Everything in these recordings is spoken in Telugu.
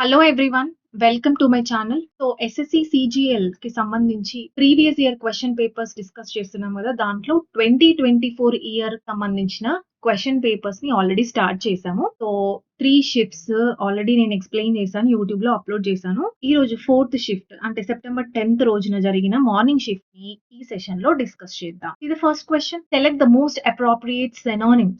Hello everyone. Welcome to my channel. So SSC CGL కి సంబంధించి previous year question papers discuss చేస్తున్నాం కదా. దాంట్లో 2024 ఇయర్ సంబంధించిన క్వెషన్ పేపర్స్ ని ఆల్రెడీ స్టార్ట్ చేశాము. సో 3 షిఫ్ట్స్ ఆల్రెడీ నేను ఎక్స్ప్లెయిన్ చేశాను, యూట్యూబ్ లో అప్లోడ్ చేశాను. ఈ రోజు 4th షిఫ్ట్ అంటే సెప్టెంబర్ 10th రోజున జరిగిన మార్నింగ్ షిఫ్ట్ ని ఈ సెషన్ లో డిస్కస్ చేద్దాం. ఇది first question. Select the most appropriate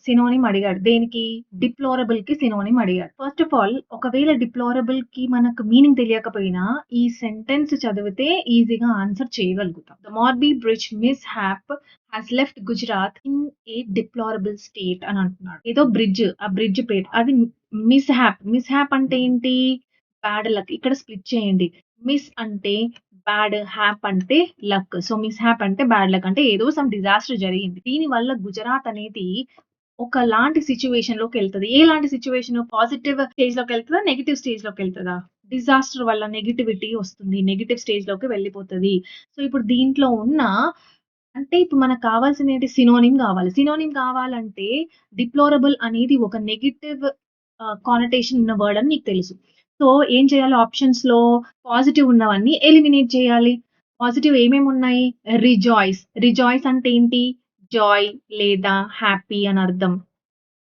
synonym అడిగాడు. దేనికి? డిప్లోరబుల్ కి సినోనిమ్ అడిగాడు. ఫస్ట్ ఆఫ్ ఆల్, ఒకవేళ డిప్లోరబుల్ కి మనకు మీనింగ్ తెలియకపోయినా ఈ సెంటెన్స్ చదివితే ఈజీగా ఆన్సర్ చేయగలుగుతాం. The Morbi bridge mishap has left Gujarat in a deplorable state అని అంటున్నాడు. ఏదో బ్రిడ్జ్, ఆ బ్రిడ్జ్ పేరు అది మిస్ హ్యాప్ అంటే ఏంటి? Bad luck. ఇక్కడ స్ప్లిట్ చేయండి. మిస్ అంటే బ్యాడ్, హ్యాప్ అంటే లక్. సో మిస్ హ్యాప్ అంటే బ్యాడ్ లక్, అంటే ఏదో సమ్ డిజాస్టర్ జరిగింది. దీని వల్ల గుజరాత్ అనేది ఒకలాంటి సిచ్యువేషన్ లోకి వెళ్తది. ఎలాంటి సిచ్యువేషన్? పాజిటివ్ స్టేజ్ లోకి వెళ్తుందా, నెగెటివ్ స్టేజ్ లోకి వెళ్తుందా? డిజాస్టర్ వల్ల నెగటివిటీ వస్తుంది, నెగటివ్ స్టేజ్ లోకి వెళ్ళిపోతుంది. సో ఇప్పుడు దీంట్లో ఉన్న, అంటే ఇప్పుడు మనకు కావాల్సిన ఏంటి? సినోనిమ్ కావాలి. సినోనిమ్ కావాలంటే డిప్లోరబుల్ అనేది ఒక నెగటివ్ కానటేషన్ ఉన్న వర్డ్ అని నీకు తెలుసు. సో ఏం చేయాలి? ఆప్షన్స్ లో పాజిటివ్ ఉన్నవన్నీ ఎలిమినేట్ చేయాలి. పాజిటివ్ ఏమేమి ఉన్నాయి? రిజాయిస్. రిజాయిస్ అంటే ఏంటి? జాయ్ లేదా హ్యాపీ అని అర్థం.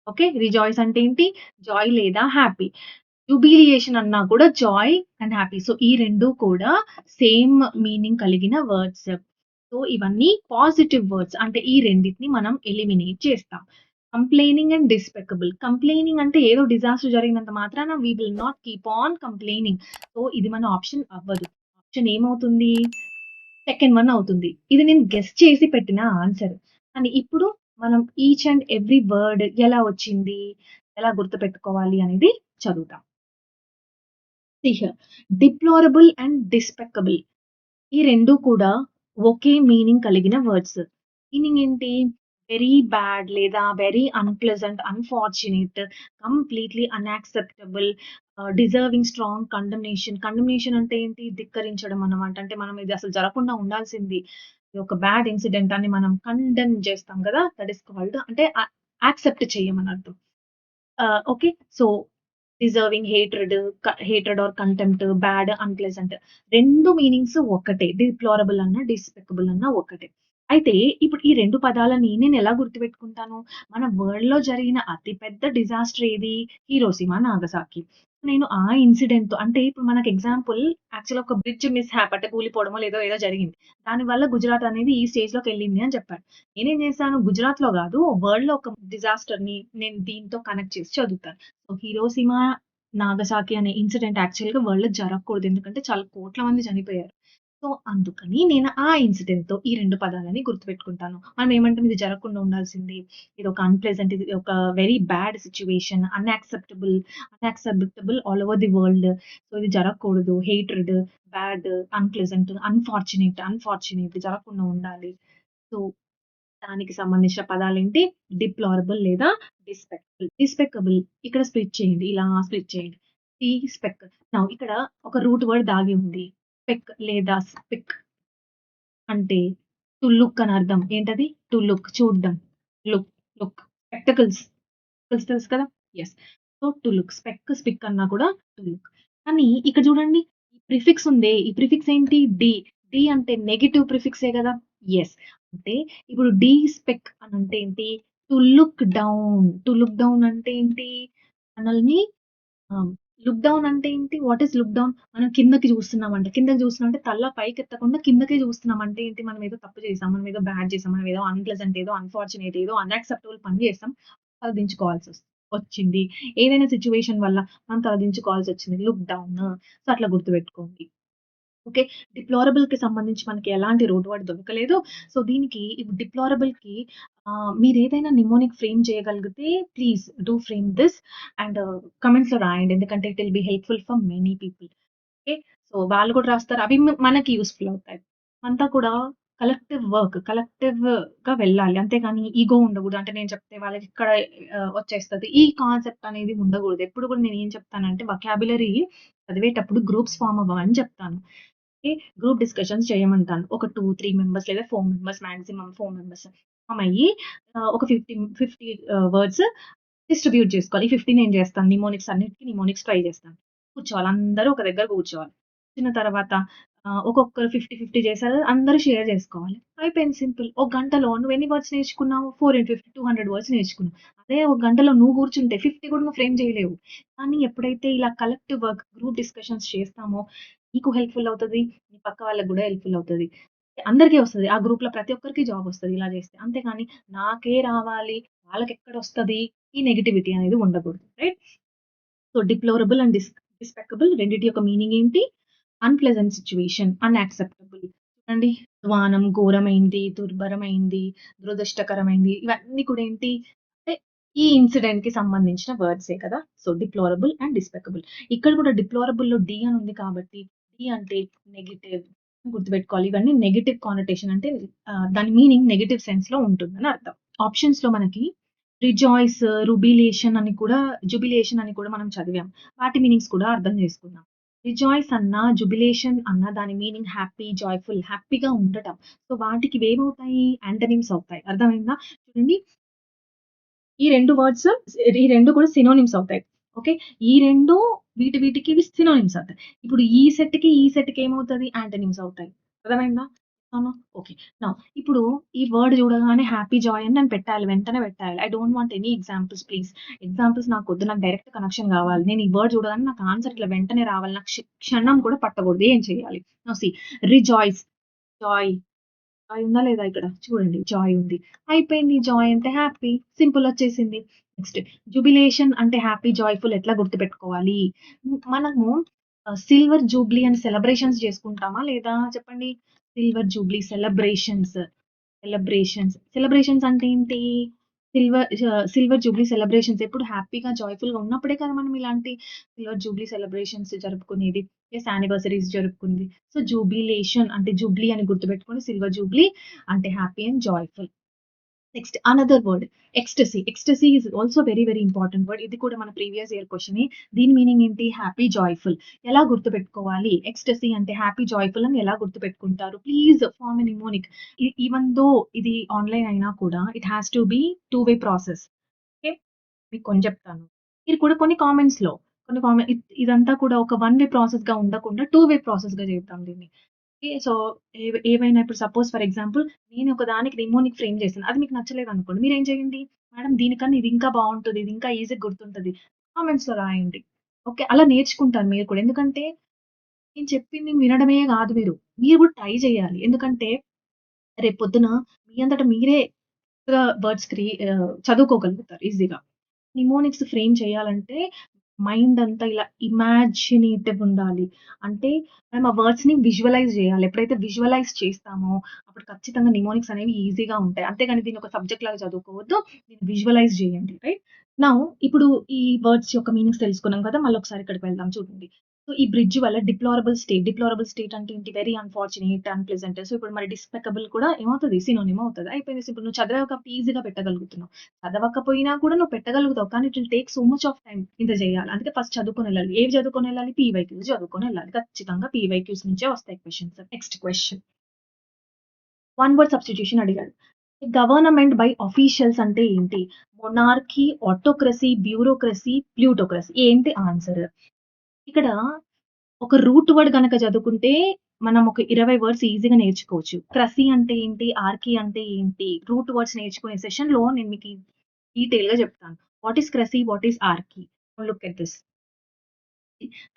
ఓకే, రిజాయిస్ అంటే ఏంటి? జాయ్ లేదా హ్యాపీ. జుబిలియేషన్ అన్నా కూడా జాయ్ అండ్ హ్యాపీ. సో ఈ రెండు కూడా సేమ్ మీనింగ్ కలిగిన వర్డ్స్. సో ఇవన్నీ పాజిటివ్ వర్డ్స్, అంటే ఈ రెండిటిని మనం ఎలిమినేట్ చేస్తాం. Complaining and డిస్పెకబుల్. కంప్లైనింగ్ అంటే ఏదో డిజాస్టర్ జరిగినంత మాత్రాన we will not keep on complaining. So ఇది మన ఆప్షన్ అవ్వదు. ఆప్షన్ ఏమవుతుంది? సెకండ్ వన్ అవుతుంది. ఇది నేను గెస్ చేసి పెట్టిన ఆన్సర్. కానీ ఇప్పుడు మనం ఈచ్ అండ్ ఎవ్రీ వర్డ్ ఎలా వచ్చింది, ఎలా గుర్తుపెట్టుకోవాలి అనేది చదువుతాం. డిప్లోరబుల్ అండ్ డిస్పెకబుల్ ఈ రెండు కూడా ఒకే మీనింగ్ కలిగిన వర్డ్స్. మీనింగ్ ఏంటి? వెరీ బ్యాడ్ లేదా very unpleasant, unfortunate, completely unacceptable, deserving strong condemnation. Condemnation అంటే ఏంటి? ధిక్కరించడం అన్నమాట. అంటే మనం ఇది అసలు జరగకుండా ఉండాల్సింది. ఇది ఒక బ్యాడ్ ఇన్సిడెంట్ అని మనం కండెమ్ చేస్తాం కదా. దట్ ఈస్ కాల్డ్, అంటే యాక్సెప్ట్ చేయమని అర్థం. Okay. So deserving hatred or contempt, bad, unpleasant 2 meanings ఒక్కటే. డిప్లోరబుల్ అన్నా, డిస్పెకబుల్ అన్నా ఒక్కటే. అయితే ఇప్పుడు ఈ 2 పదాలని నేను ఎలా గుర్తుపెట్టుకుంటాను? మన వరల్డ్‌లో జరిగిన అతి పెద్ద డిజాస్టర్ ఏది? Hiroshima, Nagasaki. నేను ఆ ఇన్సిడెంట్‌తో, అంటే ఇప్పుడు మనకు ఎగ్జాంపుల్, యాక్చువల్‌గా ఒక బ్రిడ్జ్ మిస్‌హ్యాప్ అంటే కూలిపోవడమో లేదో ఏదో జరిగింది. దానివల్ల గుజరాత్ అనేది ఈ స్టేజ్‌లోకెళ్ళింది అని చెప్పాను. నేనేం చేశాను? గుజరాత్‌లో గాదు, వరల్డ్‌లో ఒక డిజాస్టర్‌ని నేను దీంతో కనెక్ట్ చేసి చదువుతాను. సో హిరోషిమా, నాగసాకి అనే ఇన్సిడెంట్ యాక్చువల్‌గా వరల్డ్‌లో జరగకూడదు. ఎందుకంటే చాలా కోట్ల మంది చనిపోయారు. సో అందుకని నేను ఆ ఇన్సిడెంట్‌తో ఈ 2 పదాలని గుర్తుపెట్టుకుంటాను. మనం ఏమంటాం? ఇది జరగకుండా ఉండాల్సింది. ఇది ఒక అన్‌ప్లెజెంట్, ఇది ఒక very bad situation, unacceptable all over the world. So ఇది జరగకూడదు. హేట్రెడ్, బ్యాడ్, అన్‌ప్లెజెంట్, అన్‌ఫార్చునేట్ జరగకుండా ఉండాలి. సో దానికి సంబంధించిన పదాలేంటి? డిప్లోరబుల్ లేదా డిస్పెకబుల్. ఇక్కడ స్ప్లిట్ చేయండి. ఇలా స్ప్లిట్ చేయండి. స్పెక్. నౌ ఇక్కడ ఒక రూట్ వర్డ్ దాగి ఉంది. స్పెక్ లేదా స్పెక్ అంటే టు లుక్ అని అర్థం. ఏంటది? టు లుక్, చూడడం. Look, look. స్పెక్టకల్స్ తెలుసు కదా. Yes. So to look, spick అన్నా కూడా టు లుక్. కానీ ఇక్కడ చూడండి, ఈ ప్రిఫిక్స్ ఉందే, ఈ ప్రిఫిక్స్ ఏంటి? డి. డి అంటే నెగెటివ్ ప్రిఫిక్సే కదా. యెస్. అంటే ఇప్పుడు డి స్పెక్ అని అంటే ఏంటి? To look down. To look down అంటే ఏంటి? మనల్ని లుక్ డౌన్ అంటే ఏంటి? What is look down? మనం కిందకి చూస్తున్నామంట. కిందకి చూస్తున్నాం అంటే తల పైకెత్తకుండా కిందకే చూస్తున్నాం అంటే ఏంటి? మనం ఏదో తప్పు చేసాం. మనం ఏదో బ్యాడ్ చేసాం. మనం ఏదో అన్‌ప్లెజెంట్, ఏదో అన్‌ఫార్చునేట్, ఏదో అన్‌యాక్సెప్టబుల్ పని చేసాం. వచ్చింది. ఏదైనా సిట్యుయేషన్ వల్ల మనం తలదించుకోవాల్సొచ్చింది. Look down. సో అట్లా గుర్తుపెట్టుకోండి. ఓకే. డిప్లోరబుల్‌కి సంబంధించి మనకి ఎలాంటి రూట్ వర్డ్ దొరకలేదు. సో దీనికి ఇప్పుడు డిప్లోరబుల్‌కి మీరేదైనా నిమోనిక్ ఫ్రేమ్ చేయగలిగితే please do frame this and కామెంట్స్‌లో రాయండి. ఎందుకంటే it will be helpful for many people. Okay. So వాళ్ళు కూడా రాస్తారు. అవి మనకి యూజ్‌ఫుల్ అవుతాయి. అంతా కూడా కలెక్టివ్‌గా వెళ్ళాలి. అంతేగాని ఈగో ఉండకూడదు. అంటే నేను చెప్తే వాళ్ళకి ఇక్కడ వచ్చేస్తది. ఈ కాన్సెప్ట్ అనేది ఉండకూడదు. ఎప్పుడు కూడా నేను ఏం చెప్తానంటే వొకాబులరీ చదివేటప్పుడు గ్రూప్స్ ఫార్మ్ అవ్వమని చెప్తాను. ఓకే. గ్రూప్ డిస్కషన్స్ చేయమంటాను. ఒక 2, 3 మెంబర్స్ లేదా 4 మెంబర్స్, మాక్సిమం 4 మెంబర్స్ ఫార్మ్ అయ్యి ఒక 50 వర్డ్స్ డిస్ట్రిబ్యూట్ చేసుకోవాలి. ఈ 50 నేను చేస్తాను. నిమోనిక్స్ అన్నిటికి నిమోనిక్స్ ట్రై చేస్తాను. కూర్చోవాలి. అందరూ ఒక దగ్గర కూర్చోవాలి. కూర్చున్న తర్వాత ఒక్కొక్కరు 50, 50 చేశారు. అందరూ షేర్ చేసుకోవాలి. అయిపోయింది సింపుల్. ఒక గంటలో నువ్వు ఎన్ని వర్డ్స్ నేర్చుకున్నావు? 4 ఇంటూ 50 200 వర్డ్స్ నేర్చుకున్నావు. అదే ఒక గంటలో నువ్వు కూర్చుంటే 50 కూడా నువ్వు ఫ్రేమ్ చేయలేవు. కానీ ఎప్పుడైతే ఇలా కలెక్టివ్ వర్క్, గ్రూప్ డిస్కషన్స్ చేస్తామో నీకు హెల్ప్‌ఫుల్ అవుతది. నీ పక్క వాళ్ళకి గూడా హెల్ప్‌ఫుల్ అవుతది. అందరికీ వస్తది. ఆ గ్రూప్‌లో ప్రతి ఒక్కరికి జాబ్ వస్తది ఇలా చేస్తే. అంతేగాని నాకే రావాలి, వాళ్ళకెక్కడొస్తది, ఈ నెగటివిటీ అనేది ఉండకూడదు. రైట్? సో, డిప్లోరబుల్ అండ్ డిస్పెకబుల్ రెండిటి యొక్క మీనింగ్ ఏంటి? Unpleasant situation, unacceptable. చూడండి ధ్వానం, ఘోరమైంది, దుర్భరమైంది, దురదృష్టకరమైంది ఇవన్నీ కూడా ఏంటి అంటే ఈ ఇన్సిడెంట్‌కి సంబంధించిన వర్డ్సే కదా! So, deplorable and despicable. ఇక్కడ కూడా డిప్లోరబుల్‌లో డి అని ఉంది కాబట్టి డి అంటే నెగెటివ్ గుర్తుపెట్టుకోవాలి. ఇవన్నీ నెగెటివ్ కానోటేషన్ అంటే దాని మీనింగ్ నెగెటివ్ సెన్స్‌లో ఉంటుందని అర్థం. ఆప్షన్స్‌లో మనకి రిజాయిస్, జుబిలేషన్ అని కూడా మనం చదివాం. వాటి మీనింగ్స్ కూడా అర్థం చేసుకుందాం. రిజాయిస్ అన్నా, జుబిలేషన్ అన్నా దాని మీనింగ్ హ్యాపీ, జాయ్‌ఫుల్, హ్యాపీగా ఉండటం. సో, వాటికి ఇవేమవుతాయి? యాంటోనిమ్స్ అవుతాయి. అర్థమైందా? చూడండి ఈ 2 వర్డ్స్ ఈ 2 కూడా సినోనిమ్స్ అవుతాయి. ఓకే. ఈ 2 వీటికి ఇవి సినోనిమ్స్ అవుతాయి. ఇప్పుడు ఈ సెట్‌కి ఏమవుతది? యాంటోనిమ్స్ అవుతాయి. అర్థమైందా? అవునా? ఓకే. నౌ ఇప్పుడు ఈ వర్డ్ చూడగానే హ్యాపీ, జాయ్ అని నేను పెట్టాలి. వెంటనే పెట్టాలి. I don't want any examples please. Examples నాకొద్దు. నాకు డైరెక్ట్ కనెక్షన్ కావాలి. నేను ఈ వర్డ్ చూడగానే నాకు ఆన్సర్ ఇట్లా వెంటనే రావాలి. నాకు క్షణం కూడా పట్టకూడదు. ఏం చేయాలి? Now see rejoice joy joy ఉందా లేదా ఇక్కడ? చూడండి జాయ్ ఉంది. అయిపోయింది. జాయ్ అంటే హ్యాపీ. సింపుల్ వచ్చేసింది. నెక్స్ట్ జుబిలేషన్ అంటే హ్యాపీ, జాయ్‌ఫుల్ ఎట్లా గుర్తుపెట్టుకోవాలి? మనము సిల్వర్ జూబ్లీ అని సెలబ్రేషన్స్ చేసుకుంటామా లేదా? చెప్పండి. సెలబ్రేషన్స్ అంటే ఏంటి? సిల్వర్ జూబ్లీ సెలబ్రేషన్స్ ఎప్పుడు హ్యాపీగా, జాయ్‌ఫుల్‌గా ఉన్నప్పుడే కదా మనం ఇలాంటి సిల్వర్ జూబ్లీ సెలబ్రేషన్స్ జరుపుకునేది. యానివర్సరీస్ జరుపుకుంది. సో, జూబిలేషన్ అంటే జూబ్లీ అని గుర్తుపెట్టుకోండి. సిల్వర్ జూబ్లీ అంటే happy and joyful. Next another word ecstasy. Ecstasy is also very, very important word. ఇది కూడా మన ప్రీవియస్ ఇయర్ క్వెషనే. దీని మీనింగ్ ఏంటి? Happy, joyful. ఎలా గుర్తుపెట్టుకోవాలి? ఎక్స్‌టసీ అంటే హ్యాపీ, జాయ్‌ఫుల్ అని ఎలా గుర్తుపెట్టుకుంటారు? Please form a mnemonic. Even though ఇది ఆన్‌లైన్ అయినా కూడా it has to be two way process. Okay. మీకు కొన్ని చెప్తాను. మీరు కూడా కొన్ని కామెంట్స్‌లో కొన్ని ఇదంతా కూడా ఒక వన్ వే ప్రాసెస్‌గా ఉండకుండా టూ వే ప్రాసెస్‌గా చేద్దాం దీన్ని. ఓకే. సో, ఏవైనా ఇప్పుడు సపోజ్ ఫర్ ఎగ్జాంపుల్ నేను ఒక దానికి నిమోనిక్ ఫ్రేమ్ చేశాను. అది మీకు నచ్చలేదనుకోండి. మీరేం చేయండి? మేడం దీనికన్నా ఇది ఇంకా బావుంటది. ఇది ఇంకా ఈజీగా గుర్తుంటది. కామెంట్స్‌లో రాయండి. ఓకే. అలా నేర్చుకుంటారు మీరు కూడా. ఎందుకంటే నేను చెప్పింది వినడమే గాదు మీరు. మీరు కూడా ట్రై చేయాలి. ఎందుకంటే రేపొద్దున మీ అంతట మీరే చదువుకోగలుగుతారు ఈజీగా. నిమోనిక్స్ ఫ్రేమ్ చేయాలంటే మైండ్ అంతా ఇలా ఇమాజినేటివ్ ఉండాలి. అంటే మనం ఆ వర్డ్స్‌ని విజువలైజ్ జేయాలి. ఎప్పుడైతే విజువలైజ్ చేస్తామో అప్పుడు ఖచ్చితంగా నిమోనిక్స్ అనేవి ఈజీగా ఉంటాయి. అంతేగాని దీన్ని ఒక సబ్జెక్ట్ లాగా చదువుకోవద్దు. దీన్ని విజువలైజ్ జేయండి. రైట్? నౌ ఇప్పుడు ఈ వర్డ్స్ యొక్క మీనింగ్స్ తెలుసుకున్నాం కదా! మళ్ళొకసారి ఇక్కడికి వెళ్దాం చూడండి. సో, ఈ బ్రిడ్జ్ వల్ల డిప్లోరబుల్ స్టేట్ అంటే ఏంటి? Very unfortunate, unpleasant. సో, ఇప్పుడు మరి డిస్పెకబుల్ కూడా ఏమవుతది? సినోనిమ్ అవుతది. అయిపోయింది సింపుల్. నువ్వు చదివావు కాబట్టి ఈజీగా పెట్టగలుగుతున్నావు. చదవకపోయినా కూడా నువ్వు పెట్టగలుగుతావు. కానీ it will take so much of time ఇంత జేయాలి. అందుకే ఫస్ట్ చదువుకొనెళ్ళాలి. ఏవి చదువుకొనెళ్ళాలి? పీవైక్యూస్ చదువుకొనెళ్ళాలి. ఖచ్చితంగా పీవైక్యూస్ నుంచే వస్తాయి questions. Next question. One word substitution అడిగాడు. గవర్నమెంట్ బై ఆఫీషియల్స్ అంటే ఏంటి? Monarchy, autocracy, bureaucracy, plutocracy. ఏంటి ఆన్సర్? ఇక్కడ ఒక రూట్ వర్డ్ గనక చదువుకుంటే మనం ఒక 20 వర్డ్స్ ఈజీగా నేర్చుకోవచ్చు. క్రసీ అంటే ఏంటి? ఆర్కీ అంటే ఏంటి? రూట్ వర్డ్స్ నేర్చుకునే సెషన్‌లో నేను మీకు డీటెయిల్‌గా చెప్తాను. What is cracy? What is archy? Look at this.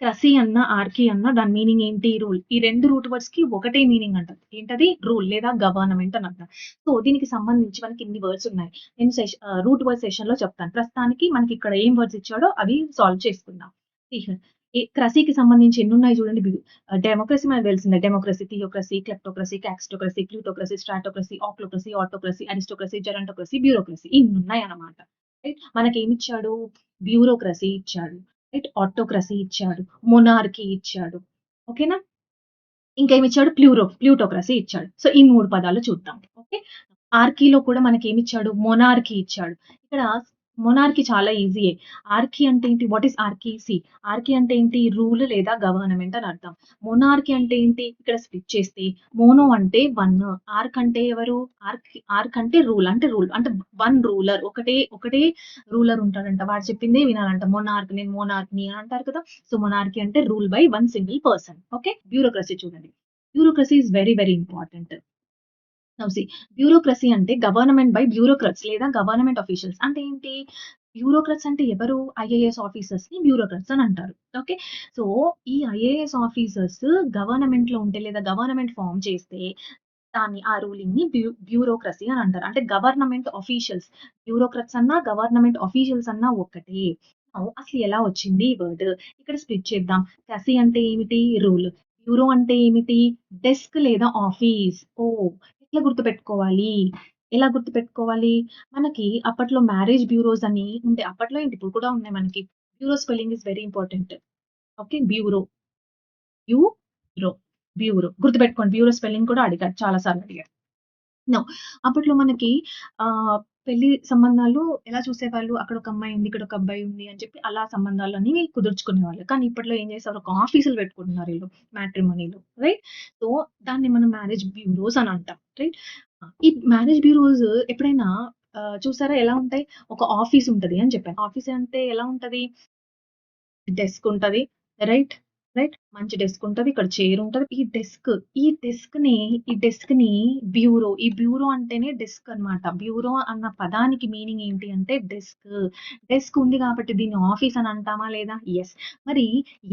Cracy అన్నా, ఆర్కీ అన్నా దాని మీనింగ్ ఏంటి? రూల్. ఈ 2 రూట్ వర్డ్స్‌కి ఒకటే మీనింగ్ అంట. ఏంటది? రూల్ లేదా గవర్నమెంట్ అని అర్థం. సో, దీనికి సంబంధించి మనకి ఇన్ని వర్డ్స్ ఉన్నాయి. నేను రూట్ వర్డ్ సెషన్‌లో చెప్తాను. ప్రస్తుతానికి మనకి ఇక్కడ ఏం వర్డ్స్ ఇచ్చాడో అవి సాల్వ్ చేసుకుందాం. See here. క్రసీకి సంబంధించి ఎన్నున్నాయి చూడండి. డెమోక్రసీ మనకు తెలిసిందే. Democracy, theocracy, kleptocracy, kakistocracy, plutocracy, stratocracy, ochlocracy, autocracy, aristocracy, gerontocracy, bureaucracy ఇన్నున్నాయన్నమాట. రైట్? మనకేమిచ్చాడు? బ్యూరోక్రసీ ఇచ్చాడు. రైట్? ఆటోక్రసీ ఇచ్చాడు. మొనార్కీ ఇచ్చాడు. ఓకేనా? ఇంకేమిచ్చాడు? ప్లూటోక్రసీ ఇచ్చాడు. సో, ఈ 3 పదాలు చూద్దాం. ఓకే. ఆర్కీలో కూడా మనకేమిచ్చాడు? మొనార్కీ ఇచ్చాడు. ఇక్కడ మొనార్కీ చాలా ఈజీయే. ఆర్కీ అంటే ఏంటి? What is archaea? ఆర్కీ అంటే ఏంటి? రూల్ లేదా గవర్నమెంట్ అని అర్థం. మొనార్కీ అంటే ఏంటి? ఇక్కడ స్ప్లిట్ చేస్తే మోనో అంటే 1, ఆర్క్ అంటే ఎవరు? ఆర్క్ అంటే రూల్. అంటే 1 రూలర్. ఒకటే రూలర్ ఉంటాడంట. వాడు చెప్పిందే వినాలంట. నేను మోనార్క్‌ని అంటారు కదా! సో, మొనార్కీ అంటే rule by 1 single person. Okay. Bureaucracy చూడండి. Bureaucracy is very very important. Now see bureaucracy అంటే గవర్నమెంట్ బై బ్యూరోక్రాట్స్ లేదా గవర్నమెంట్ ఆఫీషియల్స్. అంటే ఏంటి? బ్యూరోక్రాట్స్ అంటే ఎవరు? ఐఏఎస్ ఆఫీసర్స్‌ని బ్యూరోక్రాట్స్ అని అంటారు. ఓకే. సో, ఈ ఐఏఎస్ ఆఫీసర్స్ గవర్నమెంట్‌లో ఉంటే లేదా గవర్నమెంట్ ఫార్మ్ చేస్తే ఆ రూలింగ్‌ని బ్యూరోక్రసీ అని అంటారు. అంటే గవర్నమెంట్ ఆఫీషియల్స్. బ్యూరోక్రాట్స్ అన్నా, గవర్నమెంట్ ఆఫీషియల్స్ అన్నా ఒక్కటే. అసలు ఎలా వచ్చింది ఈ వర్డ్? ఇక్కడ స్ప్లిట్ చేద్దాం. కసి అంటే ఏమిటి? రూల్. బ్యూరో అంటే ఏమిటి? డెస్క్ లేదా ఆఫీస్. ఓహ్! ఎట్లా గుర్తుపెట్టుకోవాలి? ఎలా గుర్తుపెట్టుకోవాలి? మనకి అప్పట్లో మ్యారేజ్ బ్యూరోస్ అని ఉండే. అప్పట్లో ఏంటి ఇప్పుడు కూడా ఉన్నాయి మనకి. Bureau spelling is very important. Okay. Bureau. Bureau. గుర్తుపెట్టుకోండి. బ్యూరో స్పెల్లింగ్ కూడా అడిగాడు. చాలా సార్లు అడిగాడు. నో. అప్పట్లో మనకి పెళ్లి సంబంధాలు ఎలా చూసేవాళ్ళు? అక్కడొక అమ్మాయి ఉంది, ఇక్కడొక అబ్బాయి ఉంది అని చెప్పి అలా సంబంధాలన్నీ కుదుర్చుకునేవాళ్ళు. కానీ ఇప్పట్లో ఏం చేశారు? ఒక ఆఫీసులు పెట్టుకుంటున్నారు ఈళ్ళు మ్యాట్రిమోనీలు. రైట్? సో, దాన్ని మనం మ్యారేజ్ బ్యూరోస్ అని అంటాం. రైట్? ఈ మ్యారేజ్ బ్యూరోస్ ఎప్పుడైనా చూసారా ఎలా ఉంటాయి? ఒక ఆఫీస్ ఉంటది అని చెప్పాను. ఆఫీస్ అంటే ఎలా ఉంటది? డెస్క్ ఉంటది. రైట్? మంచి డెస్క్ ఉంటది. ఇక్కడ చైర్ ఉంటది. ఈ డెస్క్‌ని ఈ బ్యూరో అంటేనే డెస్క్ అన్నమాట. బ్యూరో అన్న పదానికి మీనింగ్ ఏంటి అంటే డెస్క్. డెస్క్ ఉంది కాబట్టి దీన్ని ఆఫీస్ అని అంటామా లేదా? యెస్. మరి